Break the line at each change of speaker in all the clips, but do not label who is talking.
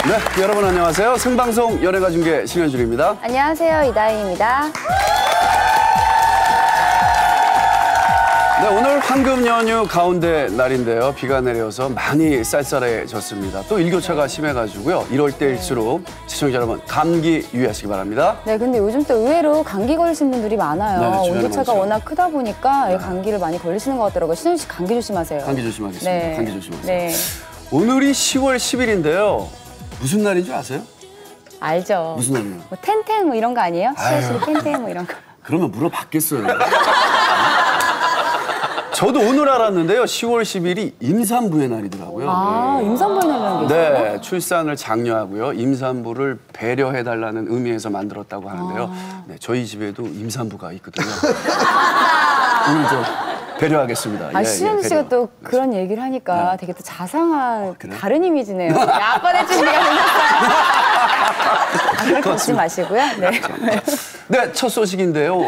네, 여러분 안녕하세요. 생방송 연예가 중계 신현준입니다.
안녕하세요, 이다희입니다.
네, 오늘 황금 연휴 가운데 날인데요. 비가 내려서 많이 쌀쌀해졌습니다. 또 일교차가 심해가지고요. 이럴 때일수록 시청자 여러분 감기 유의하시기 바랍니다.
네, 근데 요즘 또 의외로 감기 걸리시는 분들이 많아요.
네,
온도차가
많죠.
워낙 크다 보니까 감기를 많이 걸리시는 것 같더라고요. 신현준 씨 감기 조심하세요.
감기 조심하겠습니다.
네.
감기 조심하세요.
네.
오늘이 10월 10일인데요. 무슨 날인 줄 아세요?
알죠.
무슨 날이에요?
뭐 텐텐 뭐 이런 거 아니에요?
아유.
신현준 씨 텐텐 뭐 이런 거.
그러면 물어봤겠어요. 저도 오늘 알았는데요. 10월 10일이 임산부의 날이더라고요.
아, 임산부의 날이라는 게 있어요?
네, 출산을 장려하고요. 임산부를 배려해달라는 의미에서 만들었다고 하는데요. 네, 저희 집에도 임산부가 있거든요. 오늘 좀 배려하겠습니다.
아, 신현준 씨가 또 그런 얘기를 하니까 되게 또 자상한 다른 이미지네요. 아빠 내 준비가 생겼어요. 그렇게 웃지 마시고요. 네.
네, 첫 소식인데요.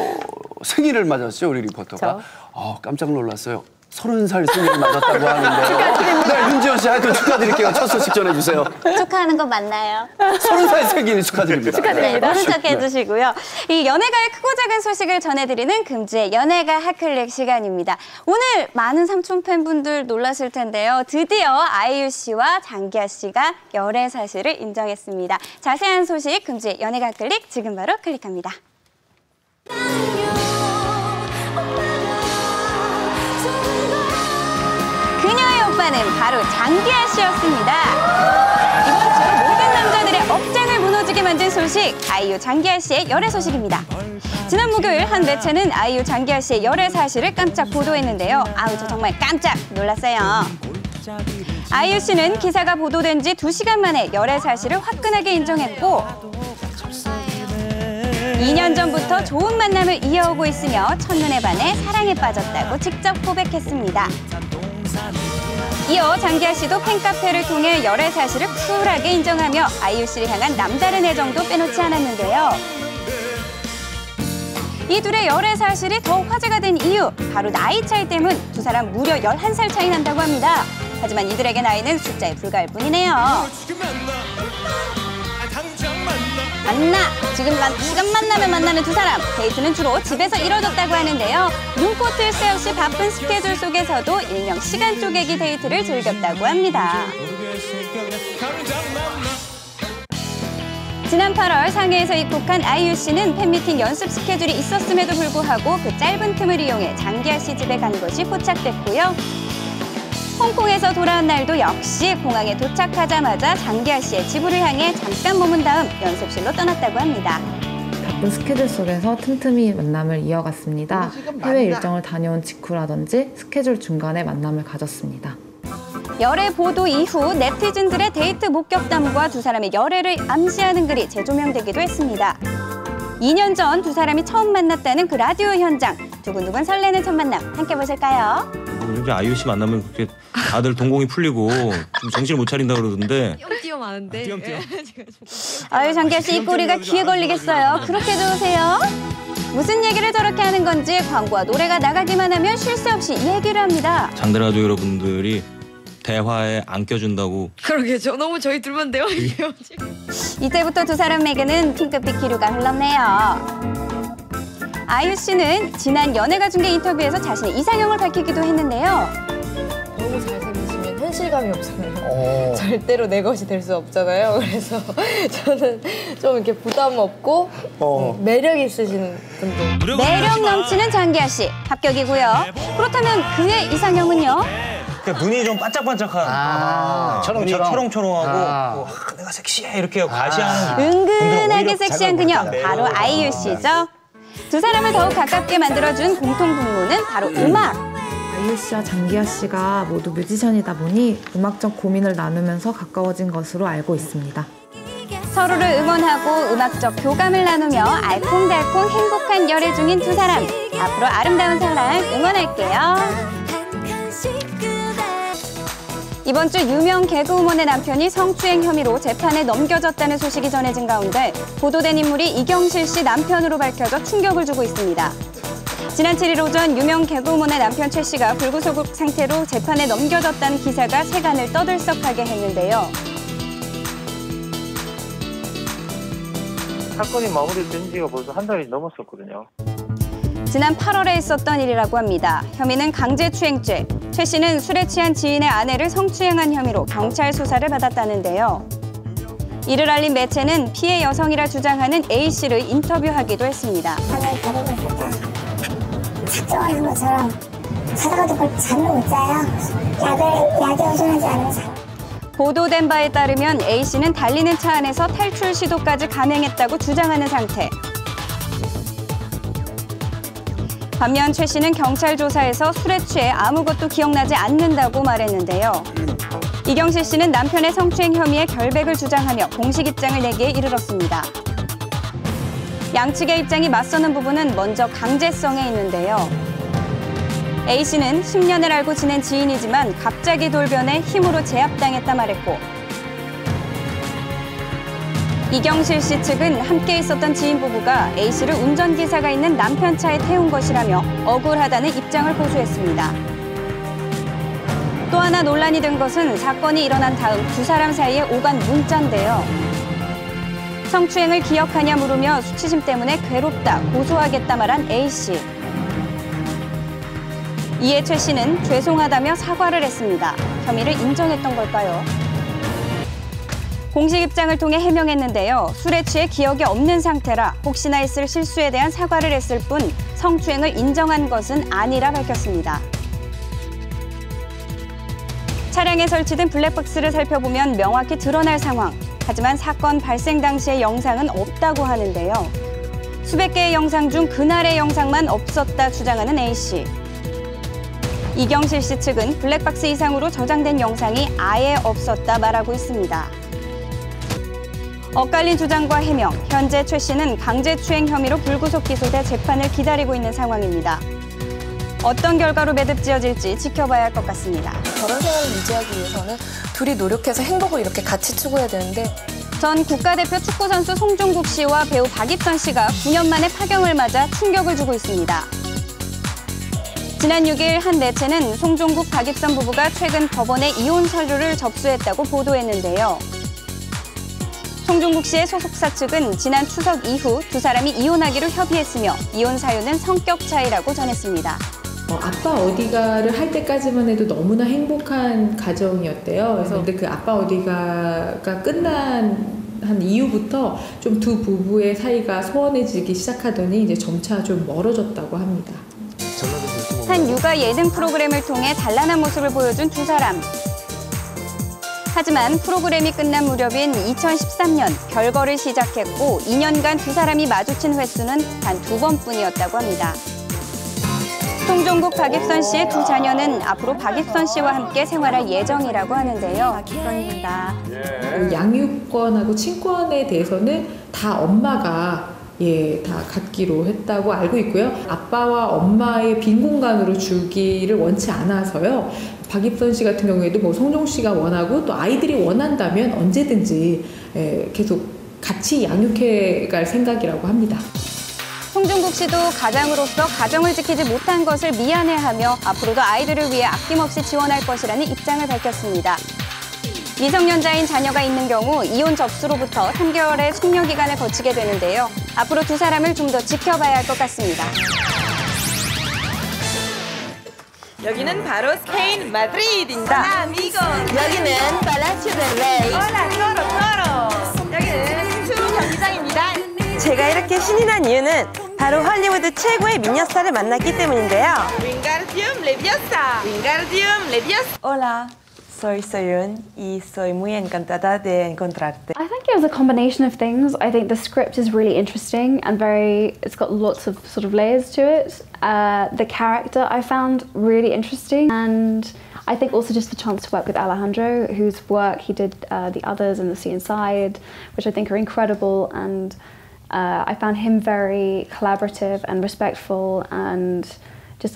생일을 맞았죠, 우리 리포터가.
저?
깜짝 놀랐어요. 30살 생일을 맞았다고 하는데요. 네, 윤지원 씨 하여튼 축하드릴게요. 첫 소식 전해주세요.
축하하는 거 맞나요?
30살 생일 축하드립니다.
축하드립니다.
모른 척 해주시고요. 이 연예가의 크고 작은 소식을 전해드리는 금주의 연예가 핫클릭 시간입니다. 오늘 많은 삼촌 팬분들 놀라실 텐데요. 드디어 아이유 씨와 장기하 씨가 열애 사실을 인정했습니다. 자세한 소식 금주의 연예가 핫클릭 지금 바로 클릭합니다. 그녀의 오빠는 바로 장기하 씨였습니다. 이번 주 모든 남자들의 억장을 무너지게 만든 소식, 아이유 장기하 씨의 열애 소식입니다. 지난 목요일 한 매체는 아이유 장기하 씨의 열애 사실을 깜짝 보도했는데요. 아우, 저 정말 깜짝 놀랐어요. 아이유 씨는 기사가 보도된 지 2시간 만에 열애 사실을 화끈하게 인정했고 2년 전부터 좋은 만남을 이어오고 있으며 첫눈에 반해 사랑에 빠졌다고 직접 고백했습니다. 이어 장기하 씨도 팬카페를 통해 열애 사실을 쿨하게 인정하며 아이유 씨를 향한 남다른 애정도 빼놓지 않았는데요. 이 둘의 열애 사실이 더 화제가 된 이유, 바로 나이 차이 때문 두 사람 무려 11살 차이 난다고 합니다. 하지만 이들에게 나이는 숫자에 불과할 뿐이네요. 지금 만나면 만나는 두 사람. 데이트는 주로 집에서 이뤄졌다고 하는데요. 눈코뜰 새 없이 바쁜 스케줄 속에서도 일명 시간 쪼개기 데이트를 즐겼다고 합니다. 지난 8월 상해에서 입국한 아이유 씨는 팬미팅 연습 스케줄이 있었음에도 불구하고 그 짧은 틈을 이용해 장기하 씨 집에 간 것이 포착됐고요. 홍콩에서 돌아온 날도 역시 공항에 도착하자마자 장기하 씨의 집으로 향해 잠깐 머문 다음 연습실로 떠났다고 합니다.
바쁜 스케줄 속에서 틈틈이 만남을 이어갔습니다. 해외 일정을 다녀온 직후라든지 스케줄 중간에 만남을 가졌습니다.
열애 보도 이후 네티즌들의 데이트 목격담과 두 사람의 열애를 암시하는 글이 재조명되기도 했습니다. 2년 전 두 사람이 처음 만났다는 그 라디오 현장. 두근두근 설레는 첫 만남 함께 보실까요?
이렇게 아이유 씨 만나면 그렇게 다들 동공이 풀리고 좀 정신을 못 차린다 그러던데.
띄엄띄엄 하는데.
띄엄띄엄.
아유, 장기하 씨 이 꼬리가 귀에 걸리겠어요. 그렇게 좋으세요? 무슨 얘기를 저렇게 하는 건지 광고와 노래가 나가기만 하면 쉴 새 없이 얘기를 합니다.
장대라도 여러분들이 대화에 안 껴준다고.
그러게, 너무 저희 둘만 대화해요.
이때부터 두 사람에게는 핑크빛 기류가 흘렀네요. 아이유 씨는 지난 연예가 중계 인터뷰에서 자신의 이상형을 밝히기도 했는데요.
너무 잘생기시면 현실감이 없잖아요. 절대로 내 것이 될 수 없잖아요. 그래서 저는 좀 이렇게 부담 없고 매력 있으신 분들.
매력 넘치는 장기하 씨 합격이고요. 그렇다면 그의 이상형은요?
그러니까 눈이 좀 반짝반짝한. 초롱초롱하고 내가 섹시해 이렇게 과시하는.
은근하게 섹시한 그녀, 바로 아이유 씨죠. 두 사람을 더욱 가깝게 만들어준 공통 분모는 바로 음악.
아이유 씨와 장기하 씨가 모두 뮤지션이다 보니 음악적 고민을 나누면서 가까워진 것으로 알고 있습니다.
서로를 응원하고 음악적 교감을 나누며 알콩달콩 행복한 열애 중인 두 사람. 앞으로 아름다운 사랑 응원할게요. 이번 주 유명 개그우먼의 남편이 성추행 혐의로 재판에 넘겨졌다는 소식이 전해진 가운데 보도된 인물이 이경실 씨 남편으로 밝혀져 충격을 주고 있습니다. 지난 7일 오전 유명 개그우먼의 남편 최 씨가 불구속 상태로 재판에 넘겨졌다는 기사가 세간을 떠들썩하게 했는데요.
사건이 마무리된 지가 벌써 한 달이 넘었었거든요.
지난 8월에 있었던 일이라고 합니다. 혐의는 강제추행죄. 최 씨는 술에 취한 지인의 아내를 성추행한 혐의로 경찰 수사를 받았다는데요. 이를 알린 매체는 피해 여성이라 주장하는 A 씨를 인터뷰하기도 했습니다.
방을 데리고 있었다. 작정을 한 것처럼 자다가도 뭘 잠을 못 자요. 약에 의존하지 않는 삶.
보도된 바에 따르면 A 씨는 달리는 차 안에서 탈출 시도까지 감행했다고 주장하는 상태. 반면 최 씨는 경찰 조사에서 술에 취해 아무것도 기억나지 않는다고 말했는데요. 이경실 씨는 남편의 성추행 혐의에 결백을 주장하며 공식 입장을 내기에 이르렀습니다. 양측의 입장이 맞서는 부분은 먼저 강제성에 있는데요. A 씨는 10년을 알고 지낸 지인이지만 갑자기 돌변해 힘으로 제압당했다 말했고, 이경실 씨 측은 함께 있었던 지인 부부가 A 씨를 운전기사가 있는 남편 차에 태운 것이라며 억울하다는 입장을 호소했습니다. 또 하나 논란이 된 것은 사건이 일어난 다음 두 사람 사이에 오간 문자인데요. 성추행을 기억하냐 물으며 수치심 때문에 괴롭다, 고소하겠다 말한 A 씨. 이에 최 씨는 죄송하다며 사과를 했습니다. 혐의를 인정했던 걸까요? 공식 입장을 통해 해명했는데요. 술에 취해 기억이 없는 상태라 혹시나 했을 실수에 대한 사과를 했을 뿐 성추행을 인정한 것은 아니라 밝혔습니다. 차량에 설치된 블랙박스를 살펴보면 명확히 드러날 상황. 하지만 사건 발생 당시의 영상은 없다고 하는데요. 수백 개의 영상 중 그날의 영상만 없었다 주장하는 A 씨. 이경실 씨 측은 블랙박스 이상으로 저장된 영상이 아예 없었다 말하고 있습니다. 엇갈린 주장과 해명, 현재 최 씨는 강제추행 혐의로 불구속 기소돼 재판을 기다리고 있는 상황입니다. 어떤 결과로 매듭지어질지 지켜봐야 할 것 같습니다.
결혼 생활을 유지하기 위해서는 둘이 노력해서 행복을 이렇게 같이 추구해야 되는데,
전 국가대표 축구선수 송종국 씨와 배우 박입선 씨가 9년 만에 파경을 맞아 충격을 주고 있습니다. 지난 6일 한 매체는 송종국, 박입선 부부가 최근 법원에 이혼 서류를 접수했다고 보도했는데요. 송종국 씨의 소속사 측은 지난 추석 이후 두 사람이 이혼하기로 협의했으며 이혼 사유는 성격 차이라고 전했습니다.
아빠 어디가를 할 때까지만 해도 너무나 행복한 가정이었대요. 그래서 근데 그 아빠 어디가가 끝난 한 이후부터 좀 두 부부의 사이가 소원해지기 시작하더니 이제 점차 좀 멀어졌다고 합니다.
한 육아 예능 프로그램을 통해 단란한 모습을 보여준 두 사람. 하지만 프로그램이 끝난 무렵인 2013년 결거를 시작했고 2년간 두 사람이 마주친 횟수는 단 2번뿐이었다고 합니다. 송종국, 박입선 씨의 두 자녀는 앞으로 박입선 씨와 함께 생활할 예정이라고 하는데요. 박입선입니다.
양육권하고 친권에 대해서는 다 엄마가 다 갖기로 했다고 알고 있고요. 아빠와 엄마의 빈 공간으로 주기를 원치 않아서요. 박입선 씨 같은 경우에도 뭐 송종 씨가 원하고 또 아이들이 원한다면 언제든지 계속 같이 양육해 갈 생각이라고 합니다.
송종국 씨도 가장으로서 가정을 지키지 못한 것을 미안해하며 앞으로도 아이들을 위해 아낌없이 지원할 것이라는 입장을 밝혔습니다. 미성년자인 자녀가 있는 경우 이혼 접수로부터 3개월의 숙려 기간을 거치게 되는데요. 앞으로 두 사람을 좀 더 지켜봐야 할 것 같습니다.
여기는 바로 스페인 마드리드입니다. 아미고.
여기는 팔라시오 델 레이.
Hola, Toro, Toro. 여기는 춤 경기장입니다. 제가 이렇게 신이 난 이유는 바로 헐리우드 최고의 미녀스타를 만났기 때문인데요. Wingardium Leviosa. Wingardium Leviosa. Hola. Soy Soyun y soy muy encantada de encontrarte.
I think it was a combination of things. I think the script is really interesting and it's got lots of sort of layers to it. The character I found really interesting, and I think also just the chance to work with Alejandro, whose work he did The Others and The Sea Inside, which I think are incredible, and I found him very collaborative and respectful, and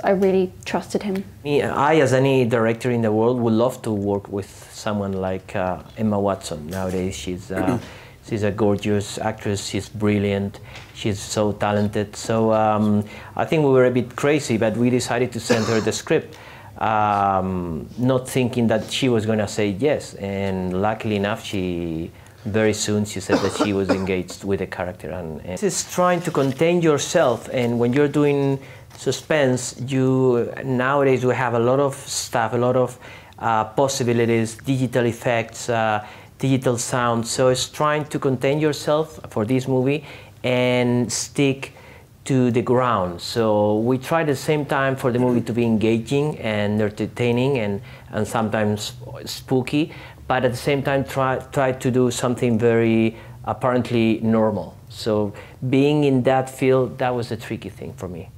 I really trusted him.
I, as any director in the world, would love to work with someone like Emma Watson. Nowadays, she's a gorgeous actress. She's brilliant. She's so talented. So I think we were a bit crazy, but we decided to send her the script, not thinking that she was going to say yes. And luckily enough, she very soon she said that she was engaged with the character. And it's trying to contain yourself, and when you're doing suspense, nowadays we have a lot of stuff, a lot of possibilities, digital effects, digital sound. So it's trying to contain yourself for this movie and stick to the ground. So we try at the same time for the movie to be engaging and entertaining and sometimes spooky, but at the same time try to do something very apparently normal. So being in that field, that was a tricky thing for me.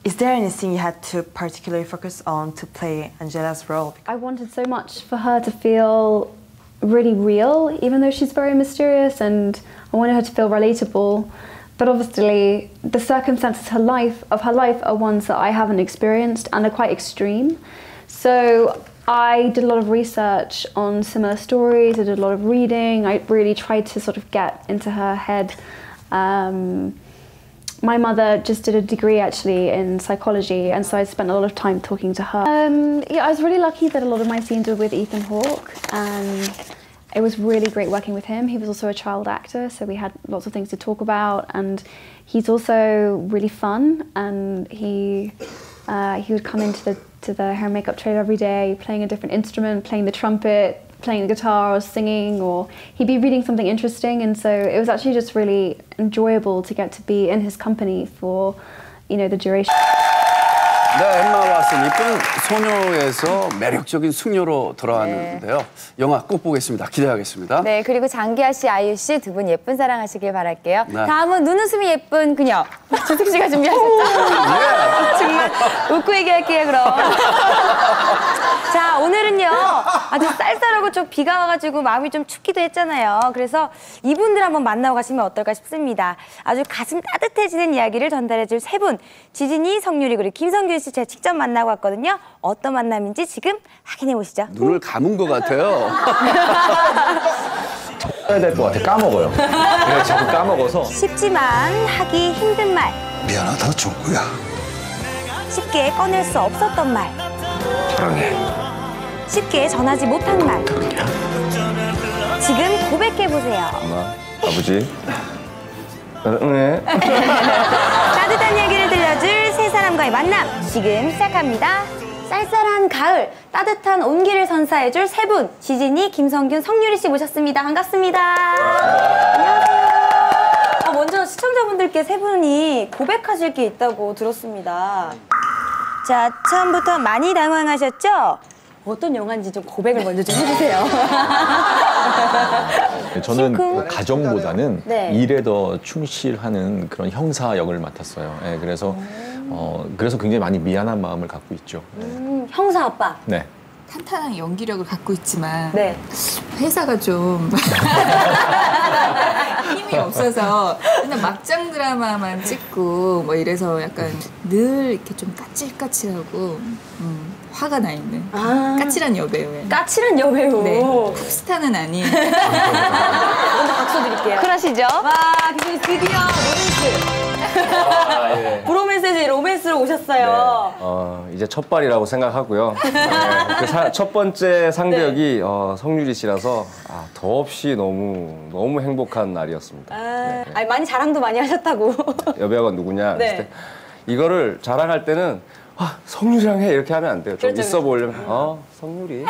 Is there anything you had to particularly focus on to play Angela's role?
I wanted so much for her to feel really real, even though she's very mysterious, and I wanted her to feel relatable. But obviously, the circumstances of her life are ones that I haven't experienced and are quite extreme. So I did a lot of research on similar stories, I did a lot of reading, I really tried to sort of get into her head. My mother just did a degree actually in psychology, and so I spent a lot of time talking to her. Yeah, I was really lucky that a lot of my scenes were with Ethan Hawke, and it was really great working with him. He was also a child actor, so we had lots of things to talk about, and he's also really fun, and he would come into the hair and makeup trailer every day, playing a different instrument, playing the trumpet, playing the guitar or singing, or he'd be reading something interesting, and so it was actually just really enjoyable to get to be in his company for, you know, the duration.
네, 엠마 왓슨, 이쁜 소녀에서 매력적인 숙녀로 돌아왔는데요. 영화 꼭 보겠습니다. 기대하겠습니다.
네, 그리고 장기하 씨, 아이유 씨 두 분 예쁜 사랑하시길 바랄게요.
네.
다음은 눈웃음이 예쁜 그녀. 주숙 씨가 준비하셨죠? 정말 웃고 얘기할게요, 그럼. 자, 오늘은요. 아주 쌀쌀하고 좀 비가 와가지고 마음이 좀 춥기도 했잖아요. 그래서 이분들 한번 만나고 가시면 어떨까 싶습니다. 아주 가슴 따뜻해지는 이야기를 전달해줄 세 분. 지진이, 성유리, 그리고 김성균 씨 제가 직접 만나고 왔거든요. 어떤 만남인지 지금 확인해 보시죠.
눈을 감은 것 같아요.
해야 될 것 같아. 까먹어요. 내가 자꾸 까먹어서.
쉽지만 하기 힘든 말.
미안하다, 종구야.
쉽게 꺼낼 수 없었던 말.
사랑해.
쉽게 전하지 못한 말. 지금 고백해보세요.
엄마, 아버지. 네.
따뜻한 얘기를 들려줄 세 사람과의 만남 지금 시작합니다. 쌀쌀한 가을, 따뜻한 온기를 선사해줄 세 분. 지진이, 김성균, 성유리 씨 모셨습니다. 반갑습니다. 안녕하세요. 먼저 시청자분들께 세 분이 고백하실 게 있다고 들었습니다. 자, 처음부터 많이 당황하셨죠? 어떤 영화인지 좀 고백을 먼저 좀 해주세요.
저는 가정보다는
네.
일에 더 충실하는 그런 형사 역을 맡았어요. 네, 그래서 굉장히 많이 미안한 마음을 갖고 있죠.
형사 아빠.
네.
탄탄한 연기력을 갖고 있지만
네.
회사가 좀 힘이 없어서 그냥 막장 드라마만 찍고 뭐 이래서 약간 늘 이렇게 좀 까칠까칠하고 화가 나 있는 까칠한 여배우예요.
까칠한 여배우.
네. pop스타는 아니에요.
먼저 박수 드릴게요. 쿨하시죠? 와, 기준이 드디어 로맨스.
예.
브로맨스에서 로맨스로 오셨어요.
네. 이제 첫 발이라고 생각하고요. 네. 첫 번째 상대역이 성유리 씨라서 더없이 너무 행복한 날이었습니다. 네.
아니, 많이 자랑도 많이 하셨다고.
여배우가 누구냐
네.
했을 때 이거를 자랑할 때는 성유리랑 해 이렇게 하면 안 돼요. 좀
그렇죠,
있어 보이려면 성유리,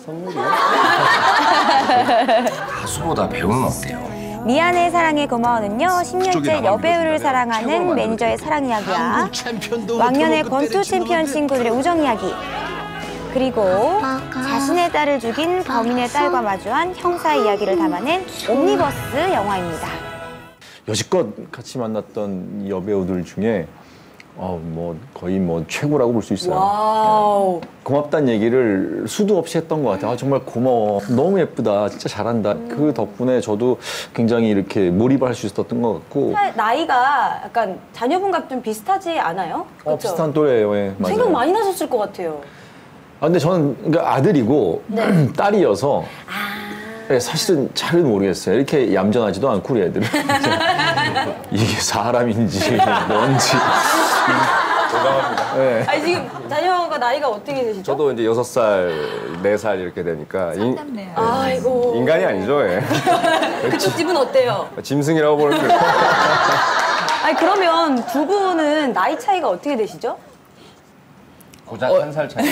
성유리.
가수보다 배우는 어때요?
미안해 사랑해 고마워는요 10년째 여배우를 사랑하는 매니저의 사랑 이야기야. 왕년의 권투 챔피언 친구들의 우정 이야기. 그리고 자신의 딸을 죽인 범인의 딸과 마주한 형사의 이야기를 담아낸 옴니버스 영화입니다.
여지껏 같이 만났던 여배우들 중에 거의 최고라고 볼 수 있어요.
와우.
네. 고맙다는 얘기를 수도 없이 했던 것 같아요. 정말 고마워. 너무 예쁘다. 진짜 잘한다. 그 덕분에 저도 굉장히 이렇게 몰입을 할 수 있었던 것 같고.
나이가 약간 자녀분과 좀 비슷하지 않아요? 그렇죠?
비슷한 또래예요. 예, 맞아요.
생각 많이 나셨을 것 같아요.
근데 저는 그러니까 아들이고
네.
딸이어서 사실은 잘은 모르겠어요. 이렇게 얌전하지도 않고 우리 애들은. 이게 사람인지 뭔지.
공감합니다.
네.
아니 지금 자녀가 나이가 어떻게 되시죠?
저도 이제 6살, 4살 이렇게 되니까
아이고.
인간이 아니죠. 예.
그쪽 집은 어때요?
짐승이라고 보는 거예요.
아니 그러면 두 분은 나이 차이가 어떻게 되시죠?
고작 1살 차이.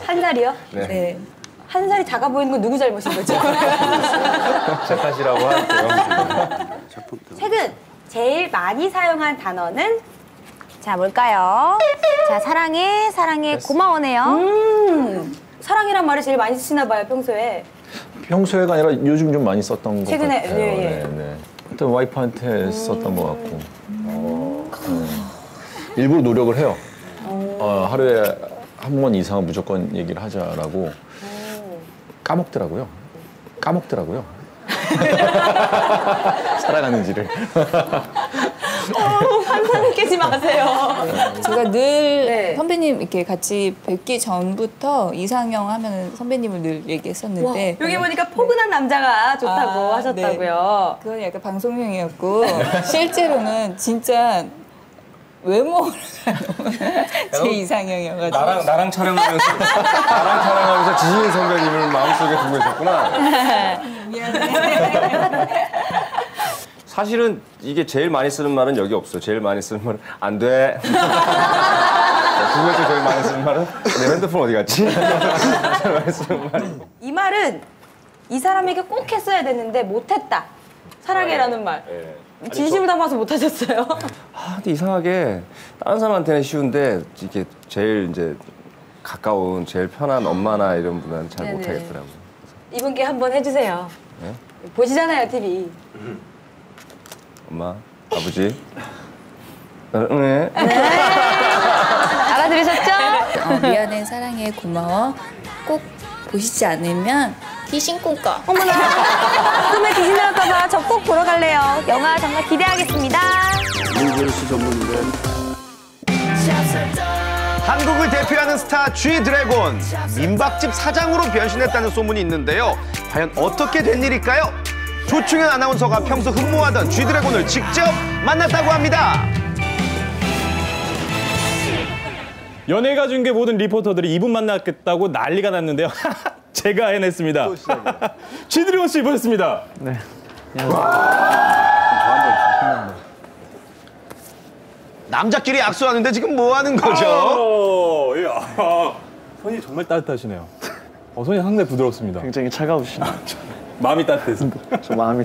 한 살이요?
네.
한 살이 작아 보이는 건 누구 잘못인 거죠?
제 탓이라고 할게요.
최근 제일 많이 사용한 단어는 자 뭘까요? 자 사랑해, 사랑해, 고마워네요. 사랑이란 말을 제일 많이 쓰시나 봐요 평소에.
평소에가 아니라 요즘 좀 많이 썼던 것
최근에,
같아요.
예.
네. 일단 와이프한테 썼던 것 같고 일부러 노력을 해요. 하루에 한 번 이상은 무조건 얘기를 하자라고. 까먹더라고요. 사랑하는지를.
환상 깨지 마세요.
제가 늘 선배님 이렇게 같이 뵙기 전부터 이상형 하면 선배님을 늘 얘기했었는데
여기 보니까 포근한 남자가 좋다고 하셨다고요.
네. 그건 약간 방송용이었고 실제로는 진짜 외모가 제 이상형이어가지고
나랑 촬영하면서 지신 선배님을 마음속에 두고 있었구나.
미안해.
사실은 이게 제일 많이 쓰는 말은 여기 없어. 제일 많이 쓰는 말은 안 돼. 두 번째 제일 많이 쓰는 말은 내 핸드폰 어디 갔지? 제일 많이 쓰는 말은
이 말은 이 사람에게 꼭 했어야 됐는데 못했다. 사랑해라는 말. 진심을 담아서 못하셨어요?
근데 이상하게 다른 사람한테는 쉬운데 이게 제일 이제 가까운 제일 편한 엄마나 이런 분은 잘 못하겠더라고요.
이분께 한번 해주세요.
네?
보시잖아요 TV.
엄마, 아버지. 네.
알아들으셨죠?
미안해, 사랑해, 고마워. 꼭 보시지 않으면 귀신꿈꿔.
어머나. 꿈에 귀신 나올까봐 저 꼭 보러 갈래요. 영화 정말 기대하겠습니다.
문준수 전문인데.
한국을 대표하는 스타 G드래곤. 민박집 사장으로 변신했다는 소문이 있는데요. 과연 어떻게 된 일일까요? 조충현 아나운서가 평소 흠모하던 G드래곤을 직접 만났다고 합니다.
연예가 중계 모든 리포터들이 이분 만났겠다고 난리가 났는데요. 제가 해냈습니다. G드래곤 씨 모셨습니다.
네.
남자끼리 악수하는데 지금 뭐 하는 거죠?
손이 정말 따뜻하시네요. 손이 상당히 부드럽습니다.
굉장히 차가우시네요.
마음이 따뜻해서.
저 마음이.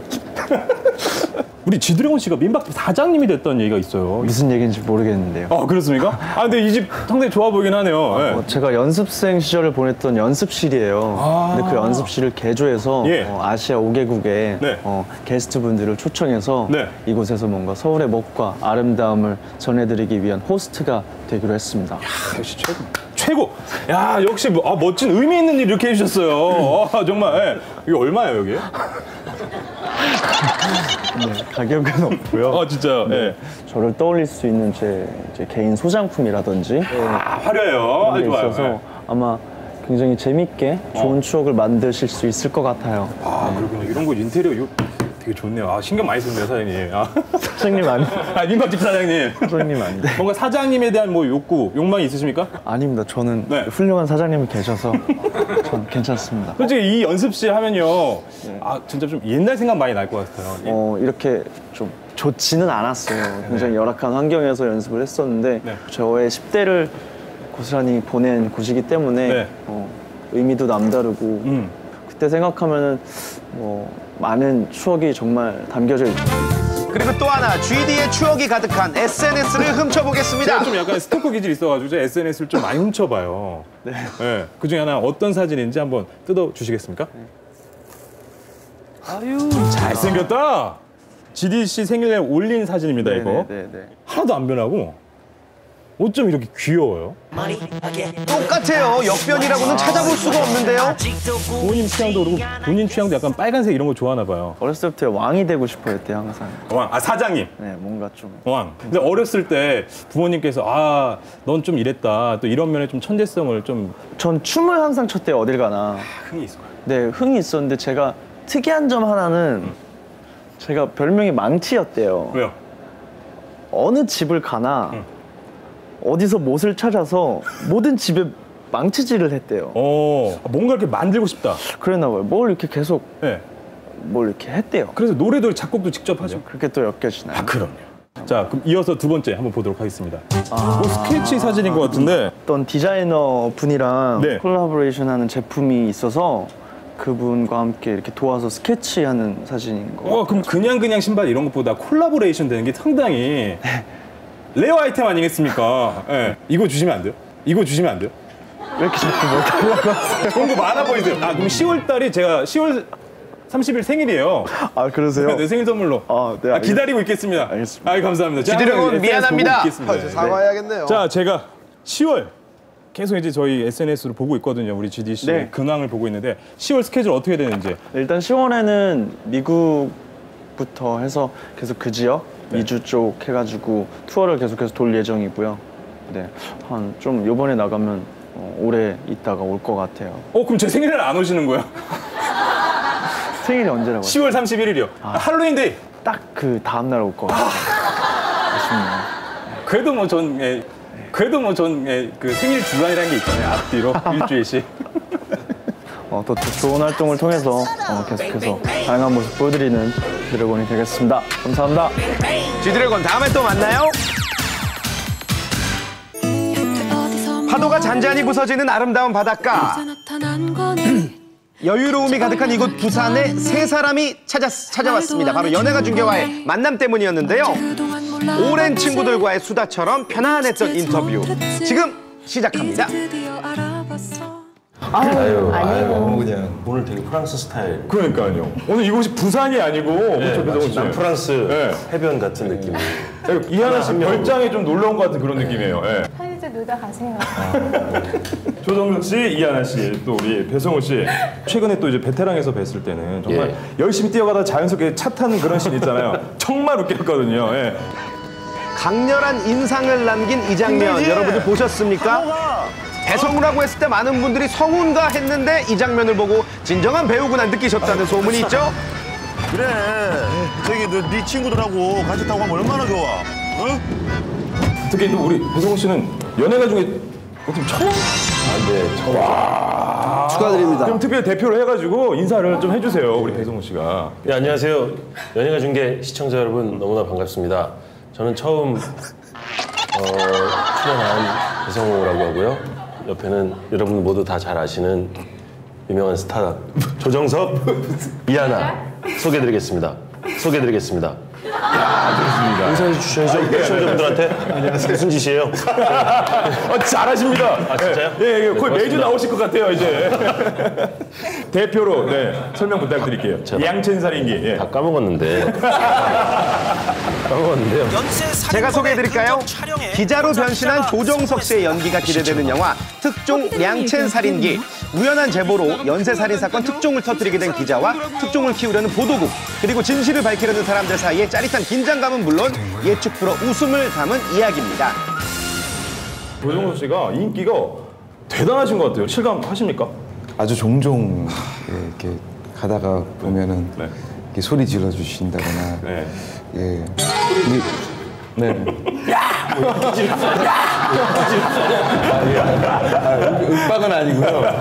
우리 G드래곤 씨가 민박집 사장님이 됐다는 얘기가 있어요.
무슨 얘기인지 모르겠는데요.
그렇습니까? 근데 이 집 상당히 좋아 보이긴 하네요. 네.
제가 연습생 시절을 보냈던 연습실이에요. 근데 그 연습실을 개조해서 아시아 5개국의 게스트분들을 초청해서 이곳에서 뭔가 서울의 멋과 아름다움을 전해드리기 위한 호스트가 되기로 했습니다.
역시 최고! 야, 역시 멋진 의미 있는 일 이렇게 해주셨어요. 정말. 이게 얼마예요, 여기?
네, 가격은 없고요.
진짜요?
네. 저를 떠올릴 수 있는 제 개인 소장품이라든지
화려해요.
그런 게 있어서 아마 굉장히 재밌게 좋은 추억을 만드실 수 있을 것 같아요.
그렇구나. 이런 거 인테리어 이거 되게 좋네요. 신경 많이 쓰네요, 사장님.
사장님 아니.
민박집 사장님.
사장님 아닌데.
뭔가 사장님에 대한 욕망이 있으십니까?
아닙니다. 저는 훌륭한 사장님이 계셔서 전 괜찮습니다.
솔직히 이 연습실 하면요. 진짜 좀 옛날 생각 많이 날 것 같아요.
이렇게 좀 좋지는 않았어요. 굉장히 열악한 환경에서 연습을 했었는데 저의 10대를 고스란히 보낸 곳이기 때문에 의미도 남다르고 그때 생각하면은 많은 추억이 정말 담겨져 있죠.
그리고 또 하나 GD의 추억이 가득한 SNS를 훔쳐보겠습니다.
제가 좀 약간 스토커 기질이 있어가지고 제가 SNS를 좀 많이 훔쳐봐요. 네. 그중에 하나 어떤 사진인지 한번 뜯어주시겠습니까? 아유, 잘생겼다. GD 씨 생일날 올린 사진입니다, 이거. 하나도 안 변하고. 어쩜 이렇게 귀여워요?
똑같아요. 역변이라고는 찾아볼 수가 없는데요.
부모님 취향도 그렇고 본인 취향도 약간 빨간색 이런 거 좋아하나 봐요.
어렸을 때부터 왕이 되고 싶어 했대요, 항상.
왕, 사장님.
네, 뭔가 좀.
왕. 근데 어렸을 때 부모님께서 넌 좀 이랬다. 또 이런 면에 좀 천재성을 좀.
전 춤을 항상 췄대요, 어딜 가나.
흥이 있어요.
네, 흥이 있었는데 제가 특이한 점 하나는 제가 별명이 망치였대요.
왜요?
어느 집을 가나 어디서 못을 찾아서 모든 집에 망치질을 했대요.
뭔가 이렇게 만들고 싶다.
그랬나 봐요. 뭘 이렇게 계속
네.
뭘 이렇게 했대요.
그래서 노래도 작곡도 직접 하죠.
그렇게 또 엮여지나요?
아, 그럼요. 자, 그럼 이어서 두 번째 한번 보도록 하겠습니다. 뭐 스케치 사진인 것 같은데
어떤 디자이너 분이랑
네.
콜라보레이션 하는 제품이 있어서 그분과 함께 이렇게 도와서 스케치하는 사진인 거.
그럼 그냥 신발 이런 것보다 콜라보레이션 되는 게 상당히 레어 아이템 아니겠습니까? 네. 이거 주시면 안 돼요? 이거 주시면 안 돼요?
왜 이렇게 자꾸 뭘 달라고 하세요?
그런 거 많아 보이세요. 아, 그럼 10월 달이 제가 10월 30일 생일이에요.
아, 그러세요?
네, 생일 선물로.
네,
기다리고 있겠습니다.
알겠습니다.
아, 감사합니다.
지드래곤 미안합니다.
사과해야겠네요.
자, 제가 10월 계속 이제 저희 SNS로 보고 있거든요. 우리 GD 씨
네.
근황을 보고 있는데 10월 스케줄 어떻게 되는지.
일단 10월에는 미국부터 해서 계속 그 지역, 미주 쪽 해가지고 투어를 계속해서 돌 예정이고요. 네, 한 좀 요번에 나가면 오래 있다가 올 것 같아요.
그럼 제 생일날 안 오시는 거예요?
생일이 언제라고요?
10월 31일이요. 할로윈데이.
딱 그 다음날 올 것 같아요. 아쉽네요.
그래도 뭐 전 그 생일 주간이라는 게 있잖아요. 앞뒤로 일주일씩.
더 좋은 활동을 통해서 계속해서 다양한 모습 보여드리는 드래곤이 되겠습니다. 감사합니다.
지드래곤 다음에 또 만나요. 파도가 잔잔히 부서지는 아름다운 바닷가. 여유로움이 가득한 이곳 부산에 세 사람이 찾아왔습니다. 바로 연예가 중계와의 만남 때문이었는데요. 오랜 친구들과의 수다처럼 편안했던 인터뷰. 지금 시작합니다.
아니고 그냥 오늘 되게 프랑스 스타일.
그러니까요. 오늘 이곳이 부산이 아니고 그렇죠, 배성우 씨.
남프랑스 해변 같은 느낌.
이하나 씨 별장에 좀 놀러 온 것 같은 그런 느낌이에요.
편의점 놀다 가세요.
조정석 씨, 이하나 씨, 또 우리 배성우 씨. 최근에 또 이제 베테랑에서 뵀을 때는 정말 열심히 뛰어가다 자연스럽게 차 타는 그런 씬 있잖아요. 정말 웃겼거든요.
강렬한 인상을 남긴 이 장면 여러분들 보셨습니까? 배성우라고 했을 때 많은 분들이 성우인가 했는데 이 장면을 보고 진정한 배우구나 느끼셨다는 소문이 있죠?
그래, 저기 네 친구들하고 같이 타고 가면 얼마나 좋아, 응?
특히 또 우리 배성우 씨는 연예가 중에 어떻게 처음?
네, 처음.
와,
축하드립니다.
그럼 특별 대표로 해가지고 인사를 좀 해주세요, 우리 배성우 씨가.
네, 안녕하세요. 연예가 중계 시청자 여러분 너무나 반갑습니다. 저는 처음 출연한 배성우라고 하고요. 옆에는 여러분 모두 다 잘 아시는 유명한 스타 조정석, 이하나 소개해드리겠습니다.
좋습니다.
인사해 주셔야죠. 시청자분들한테. 무슨 짓이에요?
잘하십니다.
진짜요?
거의 매주 나오실 것 같아요, 이제. 대표로 설명 부탁드릴게요. 양천살인기.
다 까먹었는데요.
제가 소개해드릴까요? 기자로 변신한 조정석 씨의 연기가 기대되는 영화 특종 량첸살인기. 우연한 제보로 연쇄살인 사건 특종을 터뜨리게 된 기자와 특종을 키우려는 보도국, 그리고 진실을 밝히려는 사람들 사이의 짜릿한 긴장감은 물론 예측 불허 웃음을 담은 이야기입니다.
조정석 씨가 인기가 대단하신 것 같아요. 실감하십니까?
아주 종종 이렇게 가다가 보면은 이렇게 소리 질러 주신다거나
윽박은 아니고요.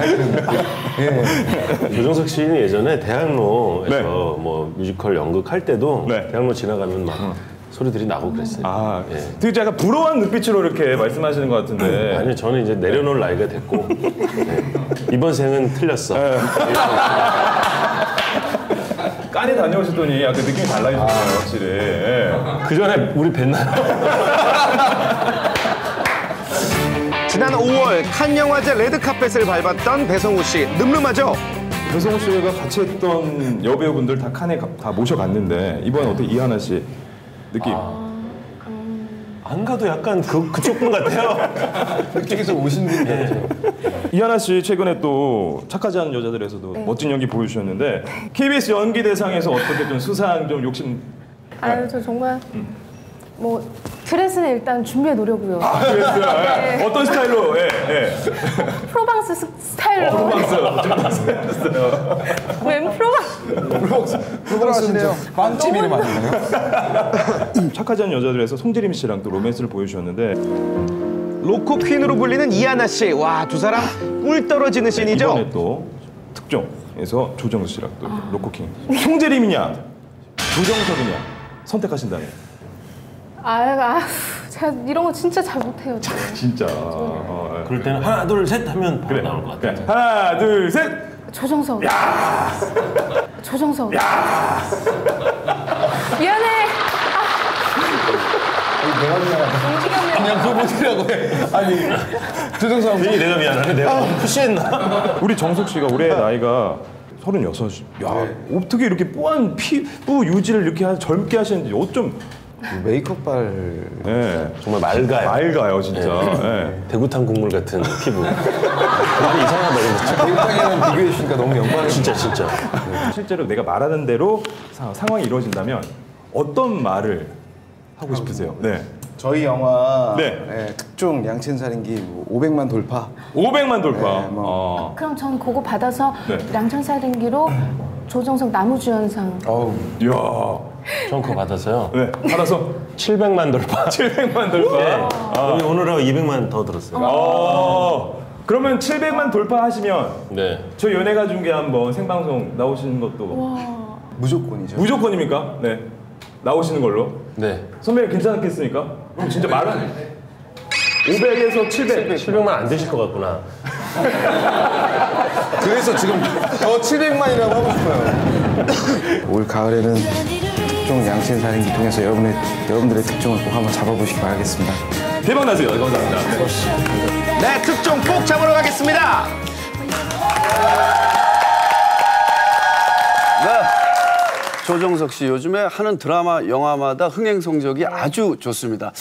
조정석 씨는 예전에 대학로에서 뭐 뮤지컬 연극할 때도 대학로 지나가면 막 소리들이 나고 그랬어요.
되게 약간 부러워한 눈빛으로 이렇게 말씀하시는 것 같은데.
아니요, 저는 이제 내려놓을 나이가 됐고 이번 생은 틀렸어.
깐에 다녀오셨더니 약간 느낌이 달라지셨어요, 확실히.
그 전에 우리 뵀나요?
지난 5월 칸 영화제 레드카펫을 밟았던 배성우 씨, 늠름하죠?
배성우 씨가 같이 했던 여배우분들 다 칸에 다 모셔갔는데 이번에 어떻게 이하나 씨 느낌?
안 가도 약간 그쪽 분 같아요.
그쪽에서 오신 분 같아요.
이하나 씨 최근에 또 착하지 않은 여자들에서도 멋진 연기 보여주셨는데 KBS 연기대상에서 어떻게 좀 수상 좀 욕심?
아유, 저 정말 뭐 드레스는 일단 준비해 놓으려고요.
드레스 어떤 스타일로?
프로방스 스타일로.
프로방스.
웬 프로방스?
프로방스네요. 빵집 이름 아니에요?
착하지 않은 여자들에서 송재림 씨랑 또 로맨스를 보여주셨는데
로코 퀸으로 불리는 이하나 씨. 와, 두 사람 꿀 떨어지는 씬이죠?
이번에 또 특종에서 조정석 씨랑 또 로코킹. 홍재림이냐 조정석이냐 선택하신다면?
제가 이런 거 진짜 잘 못해요.
진짜.
그럴 때는 하나 둘 셋 하면 바로 나올 것 같아요.
하나 둘 셋.
조정석.
야.
조정석.
야.
미안해.
그냥 그거 못이라고 해. 아니 조정석
괜히 내가 미안하네. 내가 푸시했나?
우리 정석 씨가 올해 나이가 36. 야, 어떻게 이렇게 뽀한 피부 유지를 이렇게 젊게 하시는지 어쩜
메이크업발
정말 맑아요.
맑아요, 진짜. 네.
대구탕 국물 같은 피부. 말이 이상하다.
대구탕이랑 비교해 주시니까 너무 영광이에요.
진짜.
실제로 내가 말하는 대로 상황이 이루어진다면 어떤 말을 하고 싶으세요? 네.
저희 영화
네.
특종 양천살인기 500만 돌파.
500만 돌파.
그럼 전 그거 받아서
네.
양천살인기로 조정석 나무주연상.
이야.
전 그거 받았어요.
네. 받아서
700만 돌파.
700만 돌파.
네. 오늘하고 200만 더 들었어요.
그러면 700만 돌파하시면
네.
저 연예가 중계 한번 생방송 나오시는 것도
무조건이죠.
무조건입니까? 네. 나오시는 걸로.
네.
선배님 괜찮겠습니까? 그럼 진짜 말은 500에서 700.
700만 안 되실 것 같구나.
그래서 지금 더 700만이라고 하고 싶어요. 올 가을에는 특종 양천살인기 통해서 여러분들의 특종을 꼭 한번 잡아보시기 바라겠습니다.
대박 나세요. 감사합니다.
네, 특종 꼭 잡으러 가겠습니다.
조정석 씨 요즘에 하는 드라마, 영화마다 흥행 성적이 아주 좋습니다.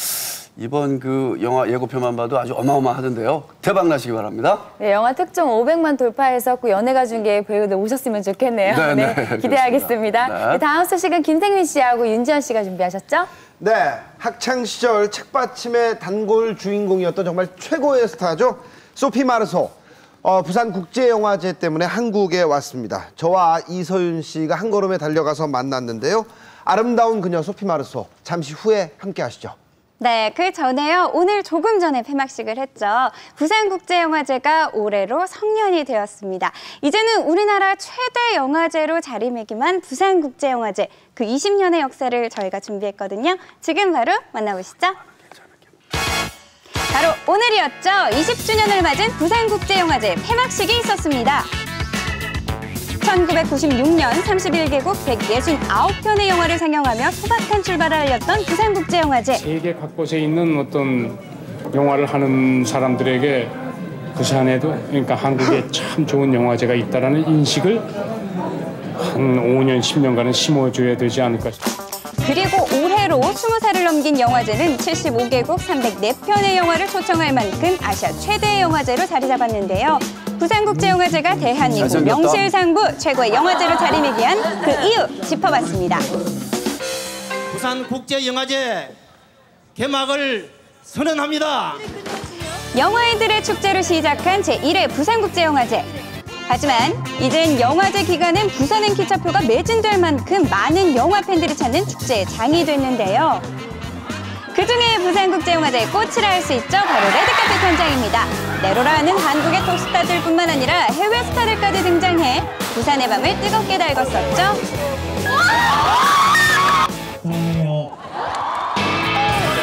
이번 그 영화 예고편만 봐도 아주 어마어마하던데요. 대박 나시기 바랍니다.
네, 영화 특종 500만 돌파해서 꼭 연예가 중계 배우들 오셨으면 좋겠네요. 네, 기대하겠습니다.
네.
다음 소식은 김생민 씨하고 윤지연 씨가 준비하셨죠?
네, 학창 시절 책받침의 단골 주인공이었던 정말 최고의 스타죠. 소피 마르소. 부산국제영화제 때문에 한국에 왔습니다. 저와 이서윤 씨가 한 걸음에 달려가서 만났는데요. 아름다운 그녀 소피 마르소. 잠시 후에 함께 하시죠.
네, 그 전에요. 오늘 조금 전에 폐막식을 했죠. 부산국제영화제가 올해로 성년이 되었습니다. 이제는 우리나라 최대 영화제로 자리매김한 부산국제영화제. 그 20년의 역사를 저희가 준비했거든요. 지금 바로 만나보시죠. 바로 오늘이었죠. 20주년을 맞은 부산국제영화제 폐막식이 있었습니다. 1996년 31개국 169편의 영화를 상영하며 소박한 출발을 알렸던 부산국제영화제.
세계 곳곳에 있는 어떤 영화를 하는 사람들에게 부산에도 그러니까 한국에 참 좋은 영화제가 있다는 인식을 한 5년, 10년간은 심어줘야 되지 않을까 싶습니다.
그리고 올해로 20살을 넘긴 영화제는 75개국 304편의 영화를 초청할 만큼 아시아 최대의 영화제로 자리 잡았는데요. 부산국제영화제가 대한민국 명실상부 최고의 영화제로 자리매김한 그 이유 짚어봤습니다.
부산국제영화제 개막을 선언합니다.
영화인들의 축제로 시작한 제1회 부산국제영화제. 하지만 이젠 영화제 기간엔 부산행 기차표가 매진될 만큼 많은 영화 팬들이 찾는 축제의 장이 됐는데요. 그중에 부산국제영화제의 꽃이라 할 수 있죠. 바로 레드카펫 현장입니다. 내로라는 한국의 톱스타들뿐만 아니라 해외 스타들까지 등장해 부산의 밤을 뜨겁게 달궜었죠.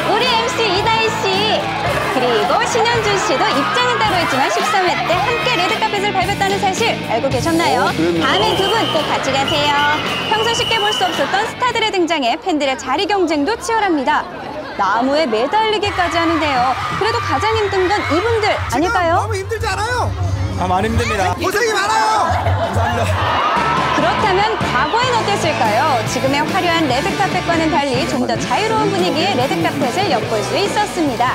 우리 MC 이다희 씨 그리고 신현준 씨도 입장은 따로 있지만 13회 때 함께 레드카펫을 밟았다는 사실 알고 계셨나요? 다음에 두 분 꼭 같이 가세요. 평소 쉽게 볼 수 없었던 스타들의 등장에 팬들의 자리 경쟁도 치열합니다. 나무에 매달리기까지 하는데요. 그래도 가장 힘든 건 이분들 아닐까요?
너무 힘들지 않아요?
많이 힘듭니다.
고생이 많아요.
감사합니다.
그렇다면 과거엔 어땠을까요? 지금의 화려한 레드카펫과는 달리 좀 더 자유로운 분위기의 레드카펫을 엿볼 수 있었습니다.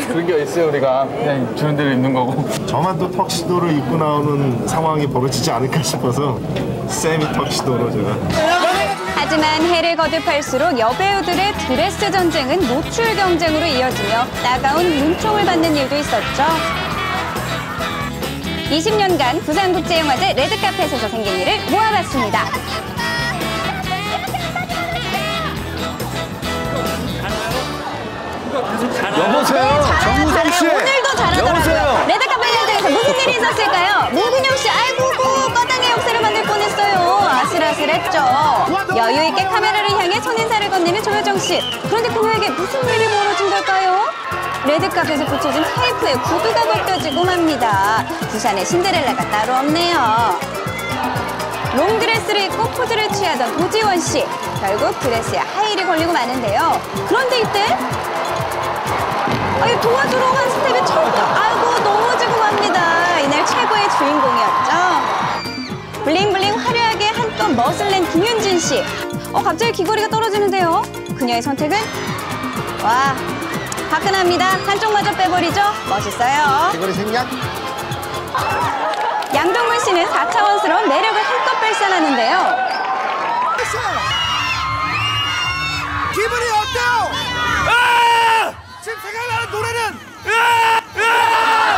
그런 게 있어요. 우리가 그냥 주는 대로 입는 거고.
저만 또 턱시도를 입고 나오는 상황이 벌어지지 않을까 싶어서 세미 턱시도로 제가.
하지만 해를 거듭할수록 여배우들의 드레스 전쟁은 노출 경쟁으로 이어지며 따가운 눈총을 받는 일도 있었죠. 20년간 부산국제영화제 레드카펫에서 생긴 일을 모아봤습니다.
여보세요, 정우성 씨.
오늘도 잘하더라고요.
여보세요.
레드카펫 현장에서 무슨 일이 있었을까요? 문근영 씨, 아이고, 까당의 역사를 만들 뻔했어요. 아슬아슬했죠. 여유 있게 카메라를 향해 손인사를 건네는 조여정 씨. 그런데 그녀에게 무슨 일이 벌어진 걸까요? 레드카펫에 붙여진 테이프에 구두가 벗겨지고 맙니다. 부산의 신데렐라가 따로 없네요. 롱드레스를 입고 포즈를 취하던 도지원 씨. 결국 드레스에 하일이 걸리고 마는데요. 그런데 이때 도와주러 간 스텝이 아이고 넘어지고 맙니다. 이날 최고의 주인공이었죠. 블링블링 화려하게 한껏 멋을 낸 김윤진 씨. 갑자기 귀걸이가 떨어지는데요. 그녀의 선택은 와, 화끈합니다. 한쪽마저 빼버리죠. 멋있어요.
귀걸이 생략?
양동근 씨는 4차원스러운 매력을 한껏 발산하는데요.
기분이 어때요? 지금 생각나는 노래는